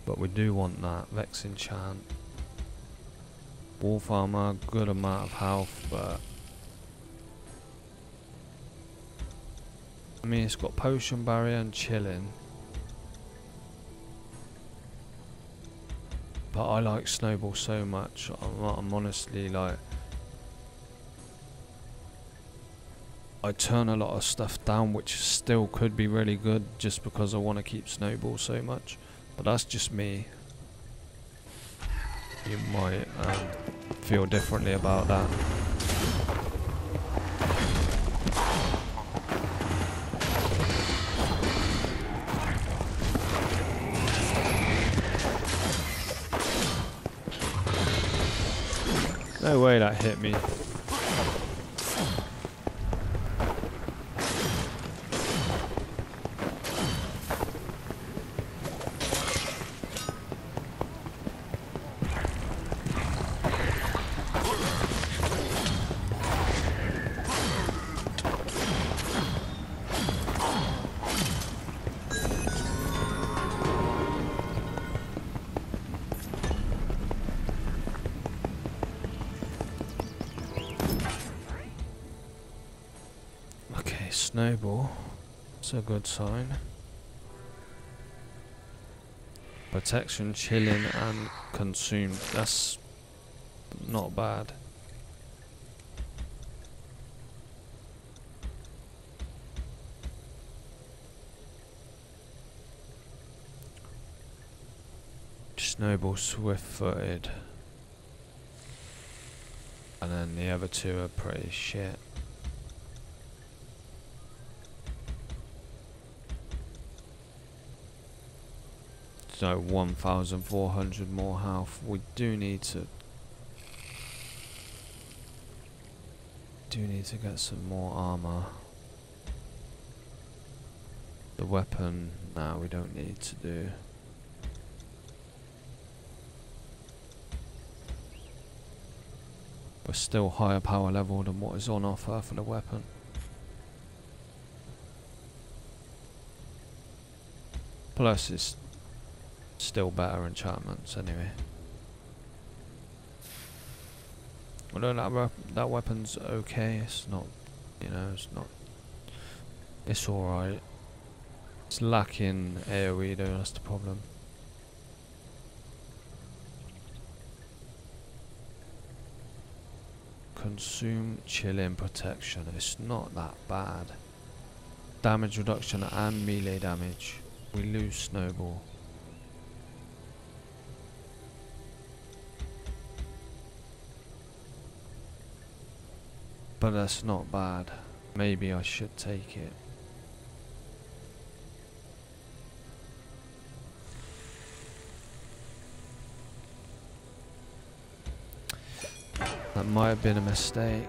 but we do want that Vex enchant. Wolf armor, good amount of health, but I mean it's got potion barrier and chilling. But I like Snowball so much. I'm honestly like, I turn a lot of stuff down which still could be really good just because I want to keep Snowball so much. But that's just me. You might feel differently about that. No way that hit me. Snowball, it's a good sign. Protection, chilling and consumed, that's not bad. Snowball swift-footed, and then the other two are pretty shit. So 1,400 more health. We do need to get some more armor. The weapon, nah, we don't need to do. We're still higher power level than what is on offer for the weapon. Plus it's still better enchantments anyway. Although that weapon's okay, it's not, you know, it's alright. It's lacking AoE though, that's the problem. Consume, chilling, protection, it's not that bad. Damage reduction and melee damage. We lose Snowball. But that's not bad. Maybe I should take it. That might have been a mistake.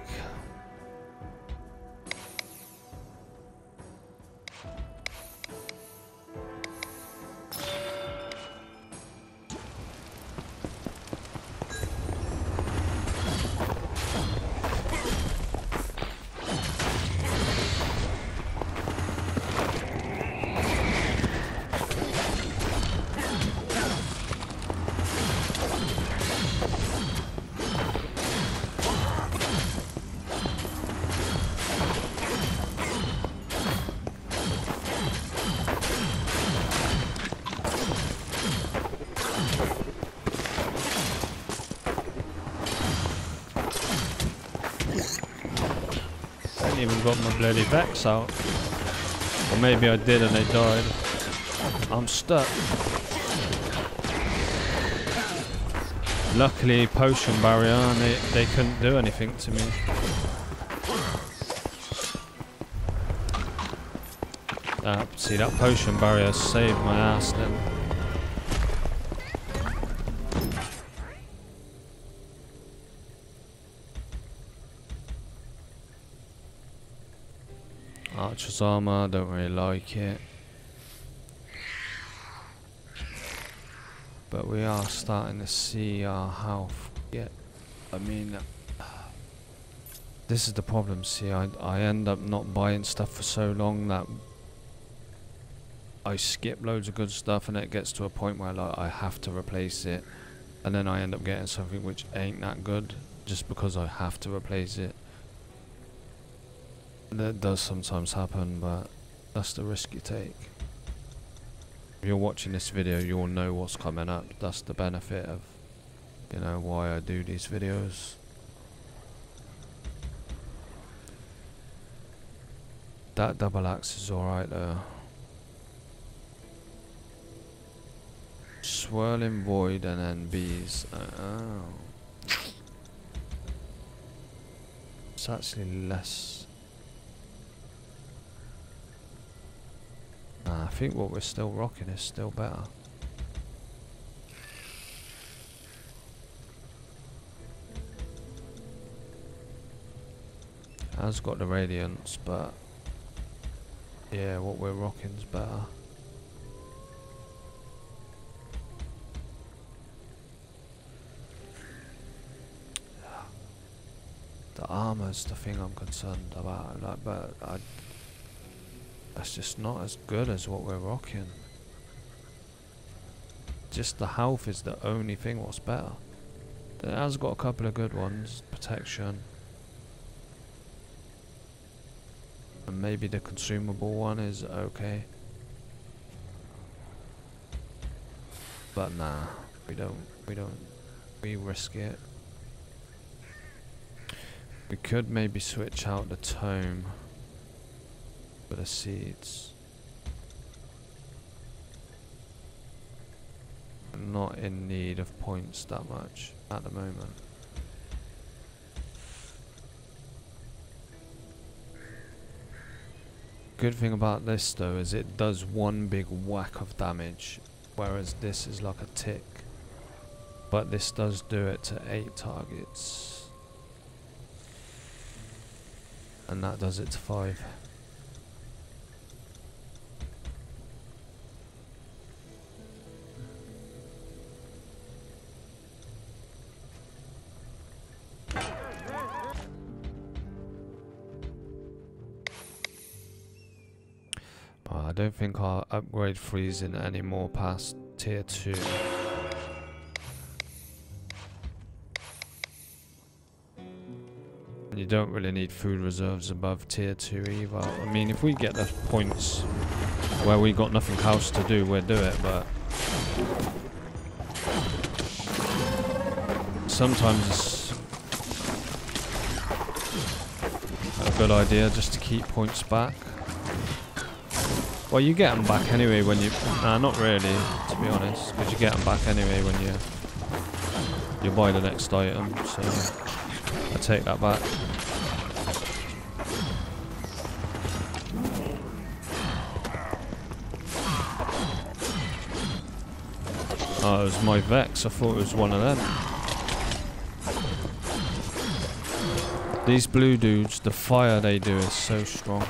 got my bloody Vex out. Or maybe I did and they died. I'm stuck. Luckily, potion barrier, and they couldn't do anything to me. See, that potion barrier saved my ass then. Archer's armor, I don't really like it. But we are starting to see our health get. I mean, this is the problem. See, I end up not buying stuff for so long that I skip loads of good stuff, and it gets to a point where like I have to replace it, and then I end up getting something which ain't that good just because I have to replace it. That does sometimes happen, but that's the risk you take. If you're watching this video, you'll know what's coming up. That's the benefit of, you know, why I do these videos. That double axe is alright though. Swirling void and then bees. Oh. It's actually less. Nah, I think what we're still rocking is still better. Has got the radiance, but yeah, what we're rocking's better. The armor's the thing I'm concerned about, like, but that's just not as good as what we're rocking. Just the health is the only thing what's better. It has got a couple of good ones, protection. And maybe the consumable one is okay. But nah, we risk it. We could maybe switch out the tome for the seeds. I'm not in need of points that much at the moment. Good thing about this though is it does one big whack of damage, whereas this is like a tick. But this does do it to 8 targets. And that does it to 5. I don't think I'll upgrade freezing anymore past tier 2. You don't really need food reserves above tier 2 either. I mean, if we get the points where we got nothing else to do, we'll do it, but sometimes it's a good idea just to keep points back. Well, you get them back anyway when you... Nah, not really, to be honest, because you get them back anyway when you buy the next item, so I take that back. Oh, it was my Vex. I thought it was one of them. These blue dudes, the fire they do is so strong.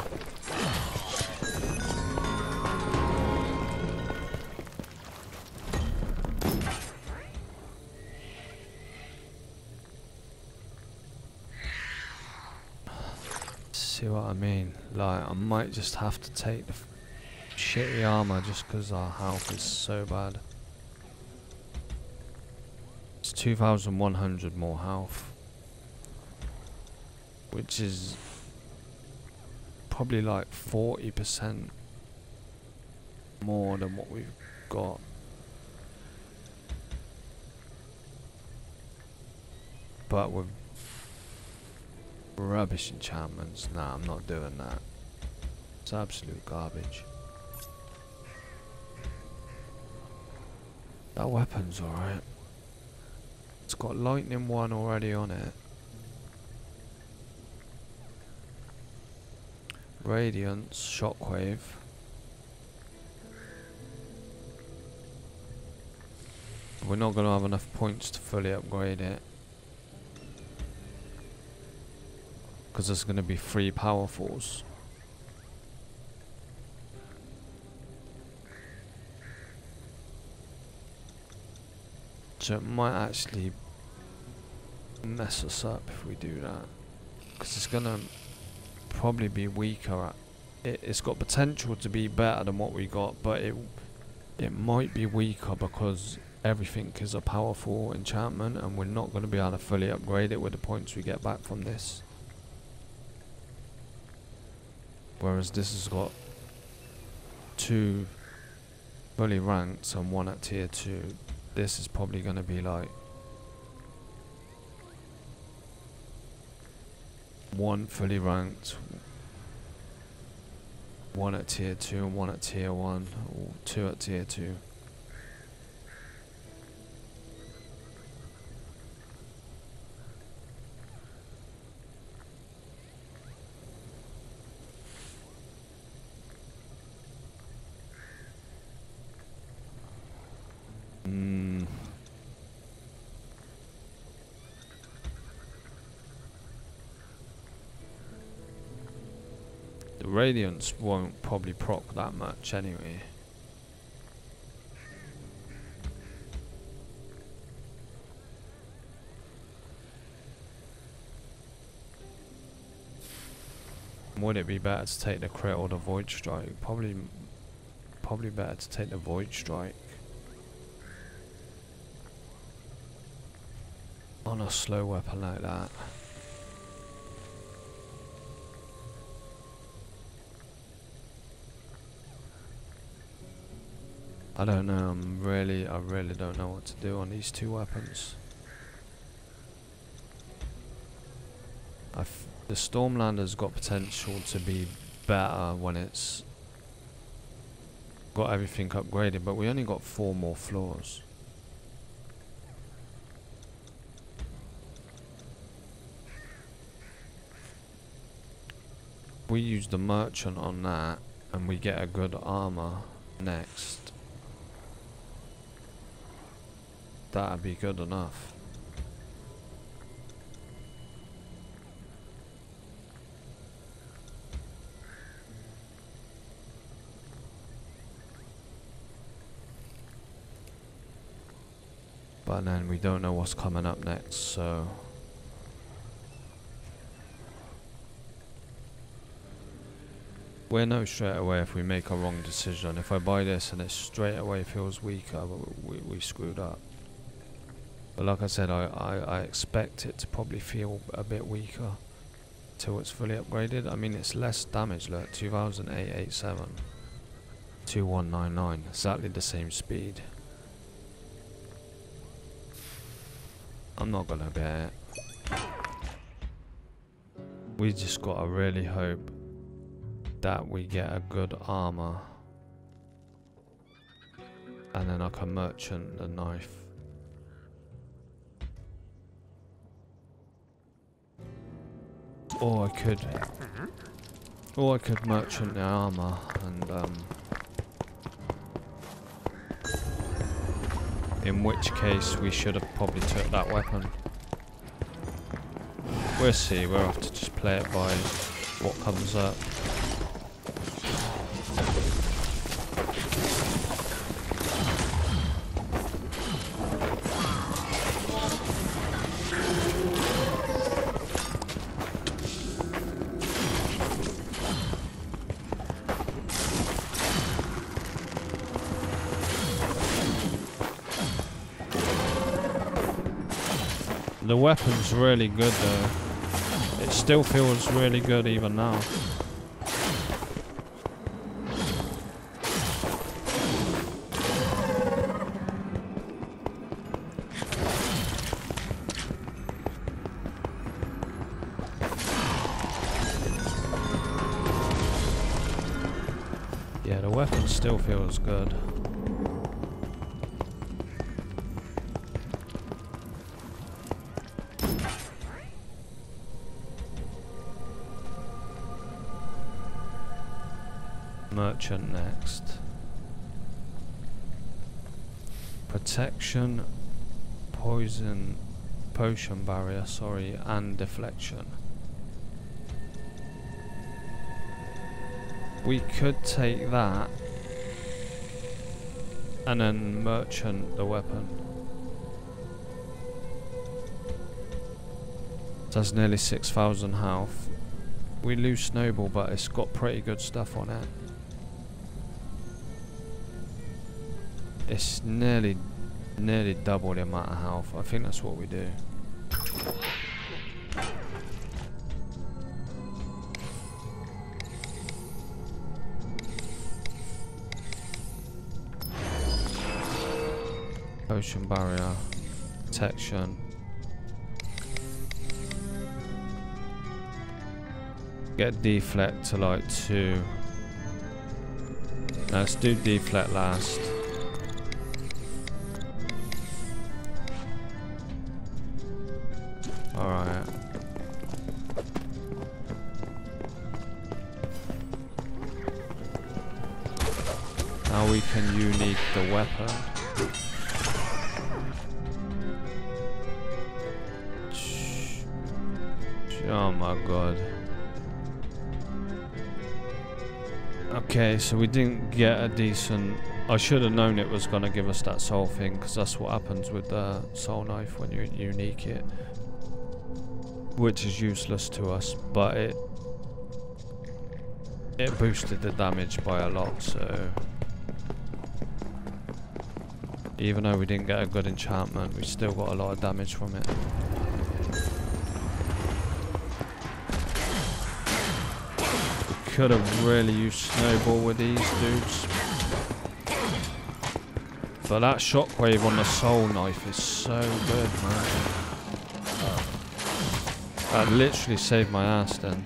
See what I mean? Like, I might just have to take the shitty armor just because our health is so bad. It's 2,100 more health, which is probably like 40% more than what we've got. But we're Rubbish enchantments. Nah, I'm not doing that. It's absolute garbage. That weapon's alright. It's got lightning 1 already on it. Radiance, shockwave. We're not going to have enough points to fully upgrade it. Because there's going to be 3 powerfuls. So it might actually mess us up if we do that. Because it's going to probably be weaker. It's got potential to be better than what we got, but it might be weaker because everything is a powerful enchantment and we're not going to be able to fully upgrade it with the points we get back from this. Whereas this has got 2 fully ranked and 1 at tier 2. This is probably going to be like 1 fully ranked, 1 at tier 2 and 1 at tier 1, or 2 at tier 2. The Radiance won't probably proc that much anyway. Would it be better to take the crit or the Void Strike? Probably better to take the Void Strike. On a slow weapon like that. I don't know, I really don't know what to do on these 2 weapons. The Stormlander's got potential to be better when it's got everything upgraded, but we only got 4 more floors. We use the Merchant on that and we get a good armor next. That'd be good enough. But then we don't know what's coming up next, so we'll know straight away if we make a wrong decision. If I buy this and it straight away feels weaker, we screwed up. But like I said, I expect it to probably feel a bit weaker till it's fully upgraded. I mean, it's less damage, look, 2887, 2199, exactly the same speed. I'm not gonna get it. We just gotta really hope that we get a good armor. And then I can merchant the knife. Or I could merchant the armor and in which case we should have probably took that weapon. We'll see, we'll have to just play it by what comes up. The weapon's really good though. It still feels really good even now. Yeah, the weapon still feels good. Merchant next. Protection, potion barrier, sorry, and deflection. We could take that and then merchant the weapon. That's nearly 6,000 health. We lose Snowball, but it's got pretty good stuff on it. It's nearly double the amount of health. I think that's what we do. Potion barrier, protection. Get deflect to like 2. Let's do deflect last. Alright. Now we can unique the weapon. Oh my god. Okay, so we didn't get a decent... I should have known it was going to give us that soul thing, because that's what happens with the soul knife when you unique it. Which is useless to us, but it boosted the damage by a lot, so... Even though we didn't get a good enchantment, we still got a lot of damage from it. We could have really used Snowball with these dudes. But that shockwave on the soul knife is so good, man. That literally saved my ass then.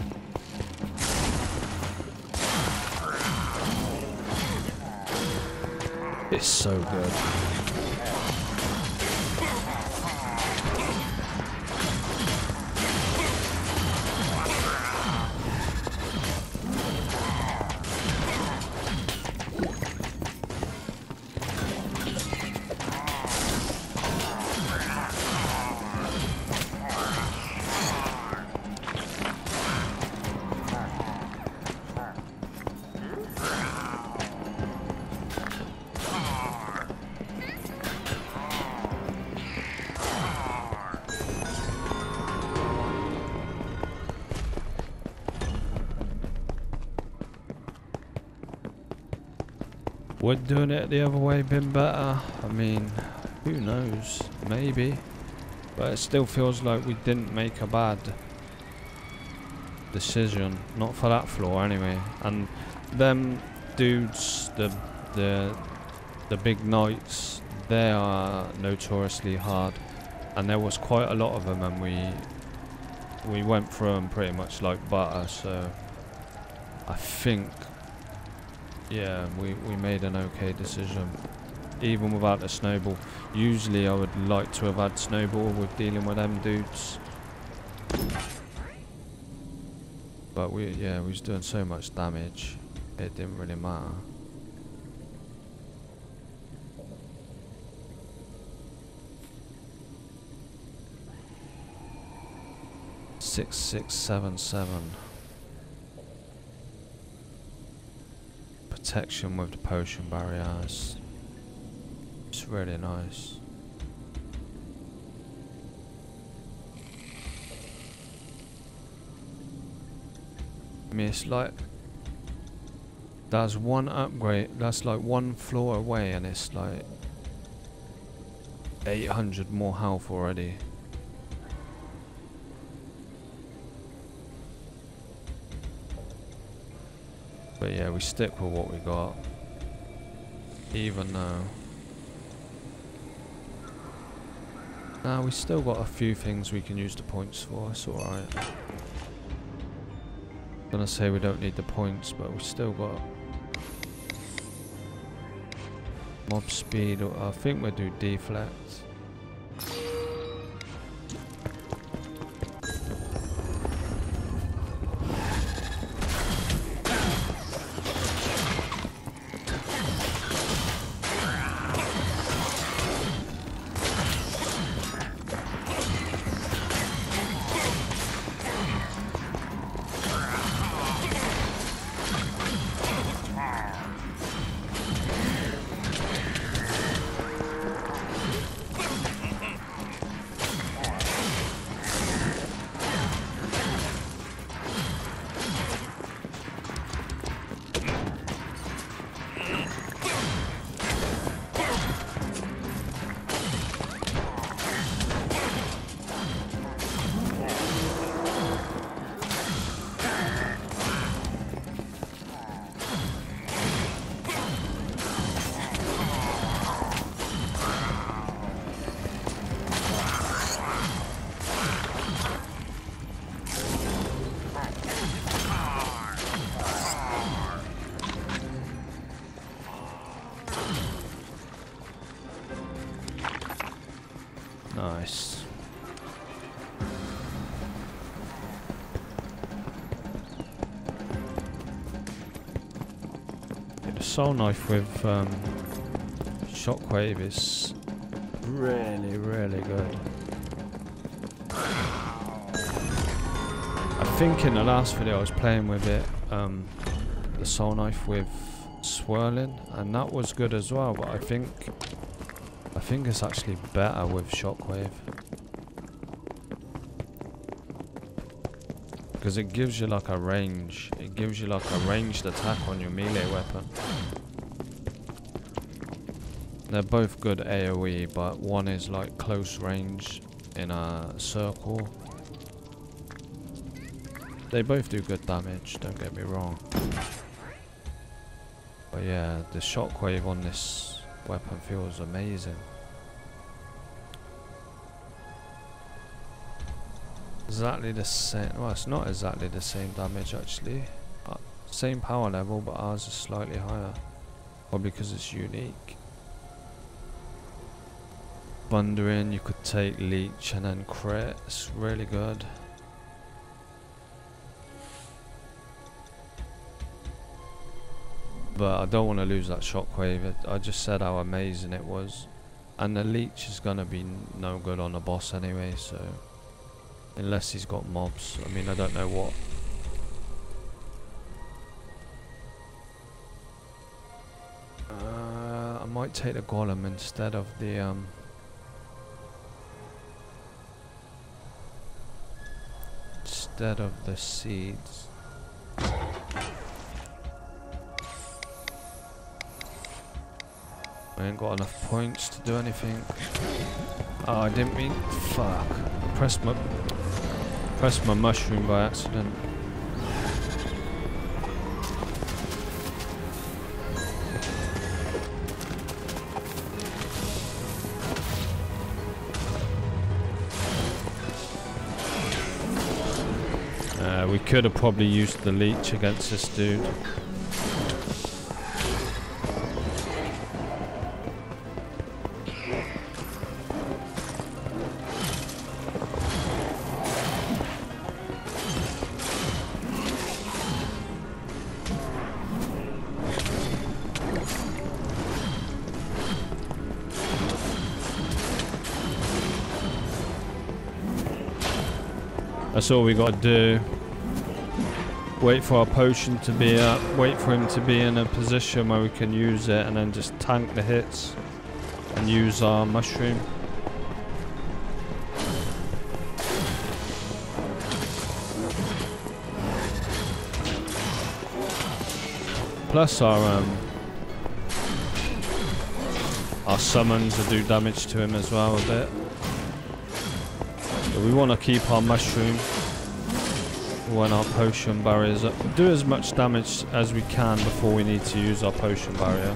It's so good. Would doing it the other way been better? I mean, who knows? Maybe. But it still feels like we didn't make a bad decision. Not for that floor anyway. And them dudes, the big knights, they are notoriously hard. And there was quite a lot of them, and we went through them pretty much like butter, so I think... Yeah, we made an okay decision, even without the Snowball. Usually I would like to have had Snowball with dealing with them dudes. But we was doing so much damage, it didn't really matter. Six, 6, 7, 7. Protection with the potion barriers. It's really nice. I mean, it's like there's one upgrade, that's like one floor away, and it's like 800 more health already. But yeah, we stick with what we got, even though... Nah, we still got a few things we can use the points for, it's alright. Gonna say we don't need the points, but we still got Mob speed, I think we'll do deflect. Nice. Yeah, the soul knife with shockwave is really, really good. I think in the last video I was playing with it, the soul knife with swirling, and that was good as well, but I think it's actually better with shockwave, because it gives you like a range. It gives you like a ranged attack on your melee weapon. They're both good AoE, but one is like close range in a circle. They both do good damage, don't get me wrong. But yeah, the shockwave on this weapon feels amazing. Exactly the same. Well, it's not exactly the same damage actually. Same power level, but ours is slightly higher. Probably because it's unique. Thundering, you could take leech and then crit. It's really good. But I don't want to lose that shockwave. I just said how amazing it was. And the leech is gonna be no good on the boss anyway, so. Unless he's got mobs. I mean, I don't know what. I might take the golem instead of the seeds. I ain't got enough points to do anything. Oh, I didn't mean. Fuck. Pressed my mushroom by accident. We could have probably used the leech against this dude. That's all we got to do. Wait for our potion to be up, wait for him to be in a position where we can use it, and then just tank the hits and use our mushroom. Plus our summons will do damage to him as well a bit. But we want to keep our mushroom when our potion barriers up. Do as much damage as we can before we need to use our potion barrier.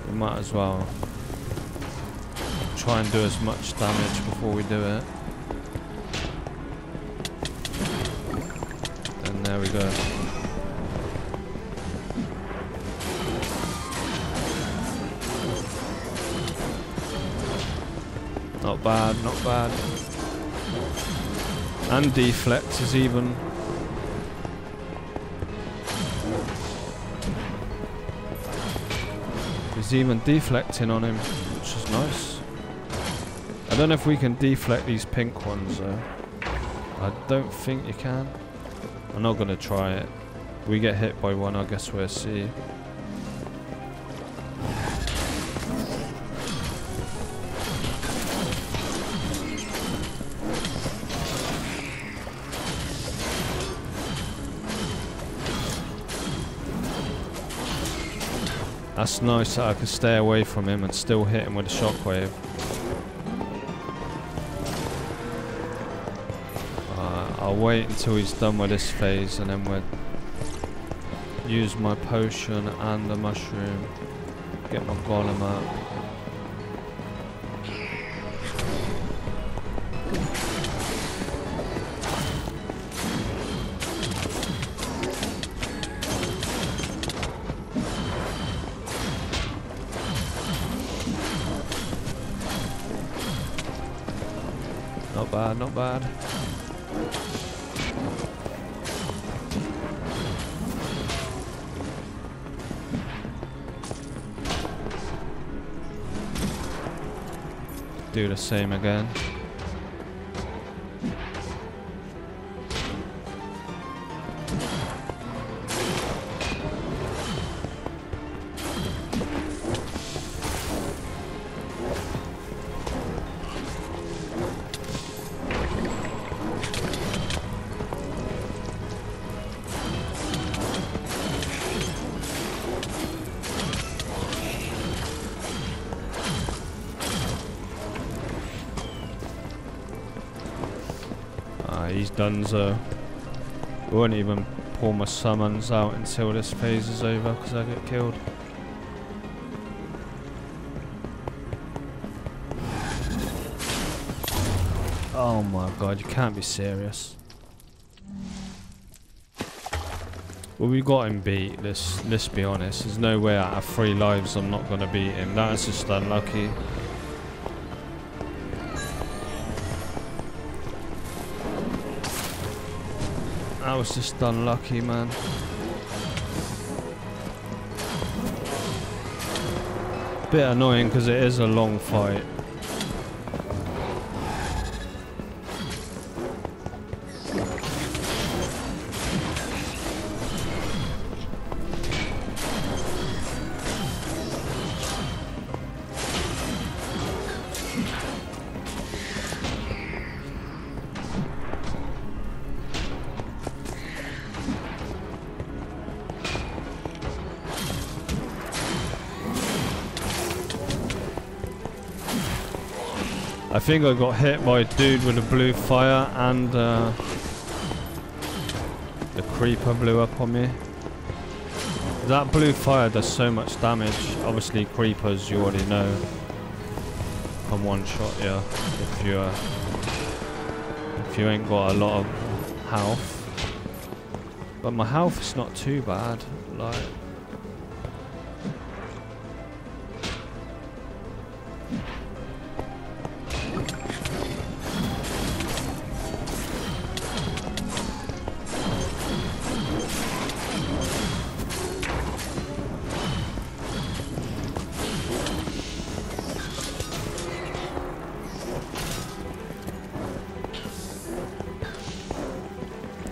We might as well try and do as much damage before we do it. And there we go. Not bad, not bad. And deflect is even. He's even deflecting on him, which is nice. I don't know if we can deflect these pink ones though. I don't think you can. I'm not gonna try it. We get hit by one, I guess we'll see. That's nice that I can stay away from him and still hit him with a shockwave. I'll wait until he's done with this phase and then we'll use my potion and the mushroom. Get my golem up. Not bad, not bad. Do the same again. He's done so. Won't even pull my summons out until this phase is over because I get killed. Oh my god, you can't be serious. Well, we got him beat, let's be honest. There's no way out of 3 lives I'm not going to beat him. That is just unlucky. That was just unlucky, man. Bit annoying because it is a long fight. I think I got hit by a dude with a blue fire and the creeper blew up on me. That blue fire does so much damage. Obviously creepers you already know can one shot you if you ain't got a lot of health. But my health is not too bad. Like,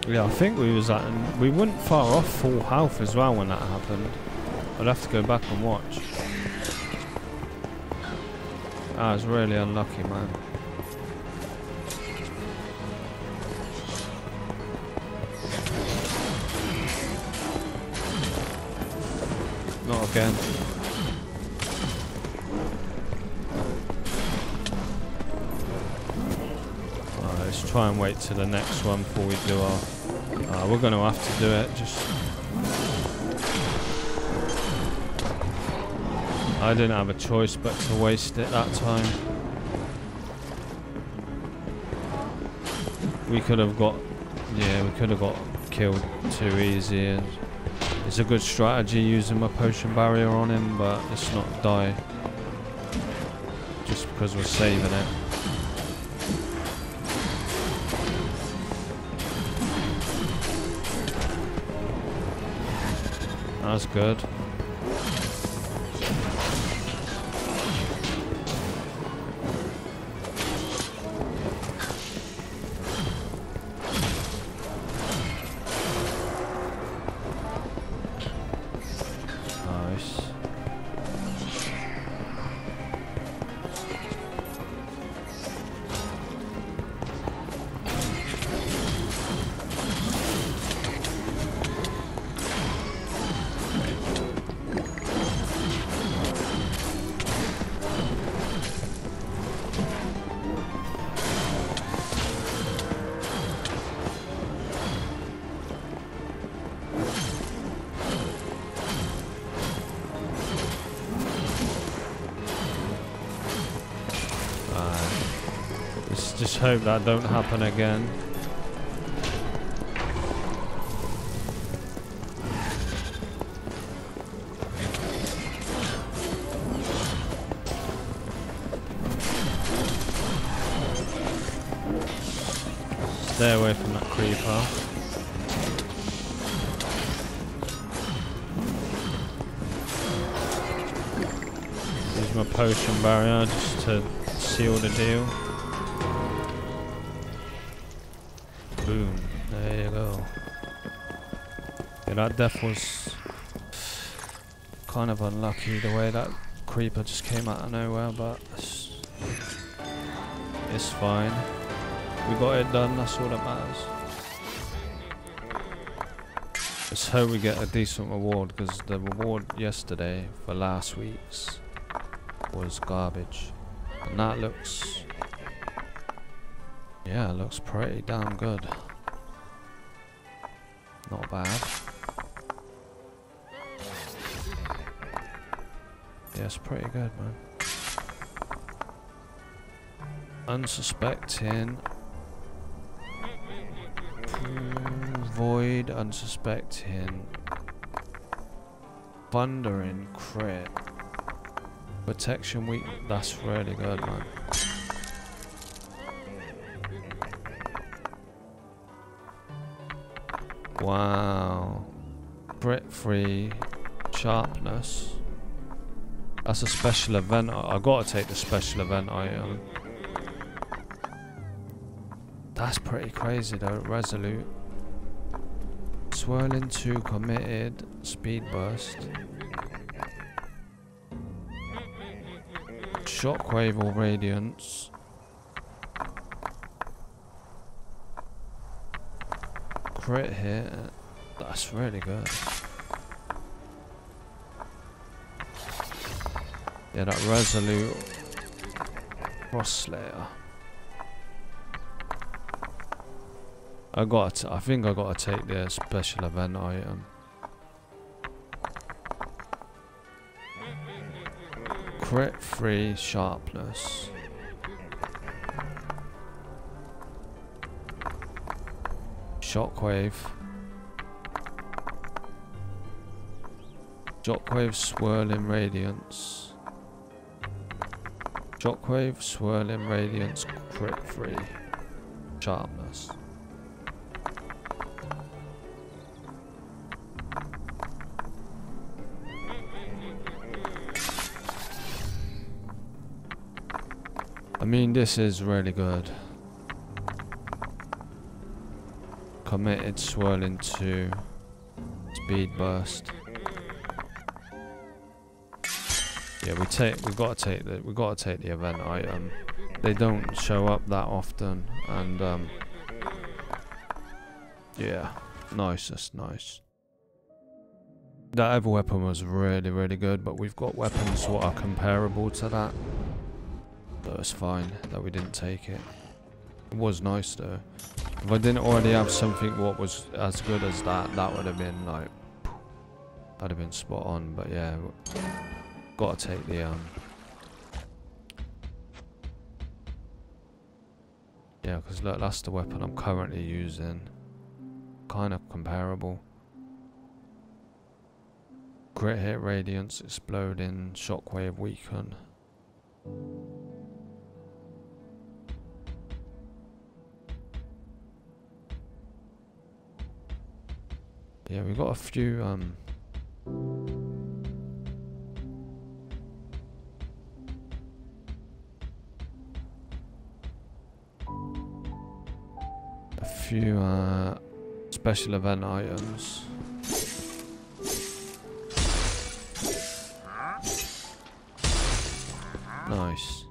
yeah, I think we weren't far off full health as well when that happened. I'd have to go back and watch. I was really unlucky, man. Not again. Let's try and wait till the next one before we do our... we're going to have to do it, just... I didn't have a choice but to waste it that time. We could have got... yeah, we could have got killed too easy. And it's a good strategy using my potion barrier on him, but let's not die. Just because we're saving it. That's good. Nice. Let's just hope that don't happen again. Stay away from that creeper. Use my potion barrier just to seal the deal. Boom. There you go. Yeah, that death was kind of unlucky the way that creeper just came out of nowhere, but it's fine. We got it done, that's all that matters. Let's hope we get a decent reward, because the reward yesterday for last week's was garbage. And that looks... yeah, it looks pretty damn good. Not bad. Yeah, it's pretty good, man. Unsuspecting. Void, unsuspecting. Thundering crit. Protection weak. That's really good, man. Wow. Crit free. Sharpness. That's a special event. I gotta take the special event item. That's pretty crazy though. Resolute. Swirling 2 committed. Speed burst. Shockwave or radiance. Crit hit. That's really good. Yeah, that resolute cross slayer. I think I gotta take the special event item. Crit free sharpness. Shockwave. Shockwave swirling radiance. Shockwave swirling radiance crit free sharpness. I mean, this is really good. Committed swirling 2 speed burst. Yeah, we gotta take the event item. They don't show up that often, and yeah, nice. That's nice. That other weapon was really, really good, but we've got weapons what are comparable to that. So it's fine that we didn't take it. It was nice though. If I didn't already have something what was as good as that, that would have been like, that'd have been spot on. But yeah, gotta take the yeah, because look, that's the weapon I'm currently using. Kind of comparable. Crit hit, radiance, exploding, shockwave, weaken. Yeah, we got a few A few special event items. Nice.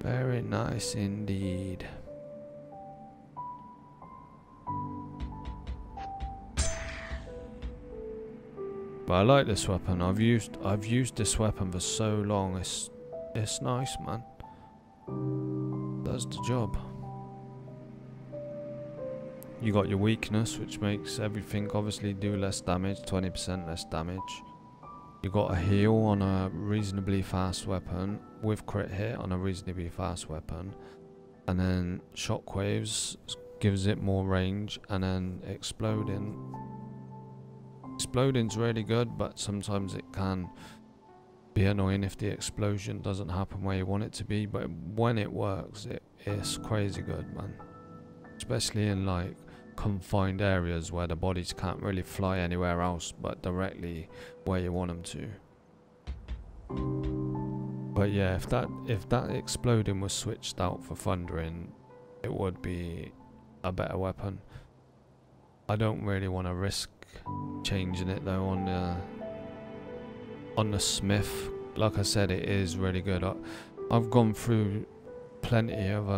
Very nice indeed. But I like this weapon. I've used this weapon for so long. It's nice, man. Does the job. You got your weakness, which makes everything obviously do less damage, 20% less damage. You got a heal on a reasonably fast weapon with crit hit on a reasonably fast weapon, and then shockwaves gives it more range, and then exploding. Exploding's really good, but sometimes it can be annoying if the explosion doesn't happen where you want it to be. But when it works, it's crazy good, man. Especially in like confined areas where the bodies can't really fly anywhere else but directly where you want them to. But yeah, if that exploding was switched out for thundering, it would be a better weapon. I don't really want to risk changing it though on the smith. Like I said, it is really good. I've gone through plenty of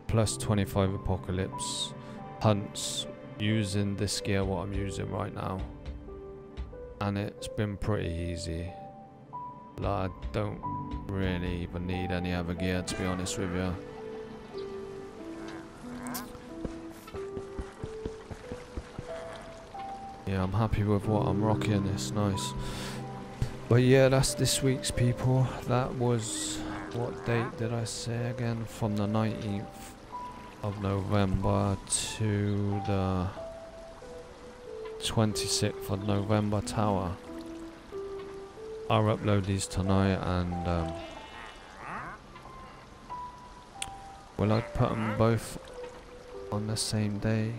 plus 25 apocalypse hunts using this gear what I'm using right now, and it's been pretty easy. Like, I don't really even need any other gear, to be honest with you. Yeah, I'm happy with what I'm rocking. It's nice. But yeah, that's this week's, people. That was, what date did I say again? From the 19th of November to the 26th of November tower. I'll upload these tonight, and will I put them both on the same day?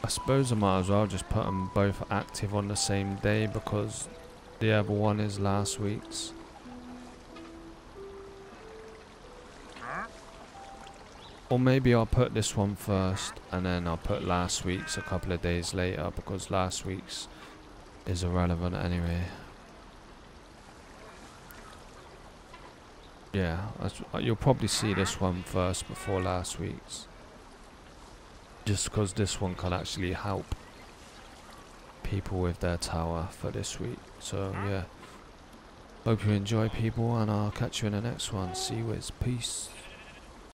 I suppose I might as well just put them both active on the same day, because the other one is last week's. Or maybe I'll put this one first and then I'll put last week's a couple of days later, because last week's is irrelevant anyway. Yeah, you'll probably see this one first before last week's, just because this one can actually help people with their tower for this week. So yeah, hope you enjoy, people, and I'll catch you in the next one. See you, peace.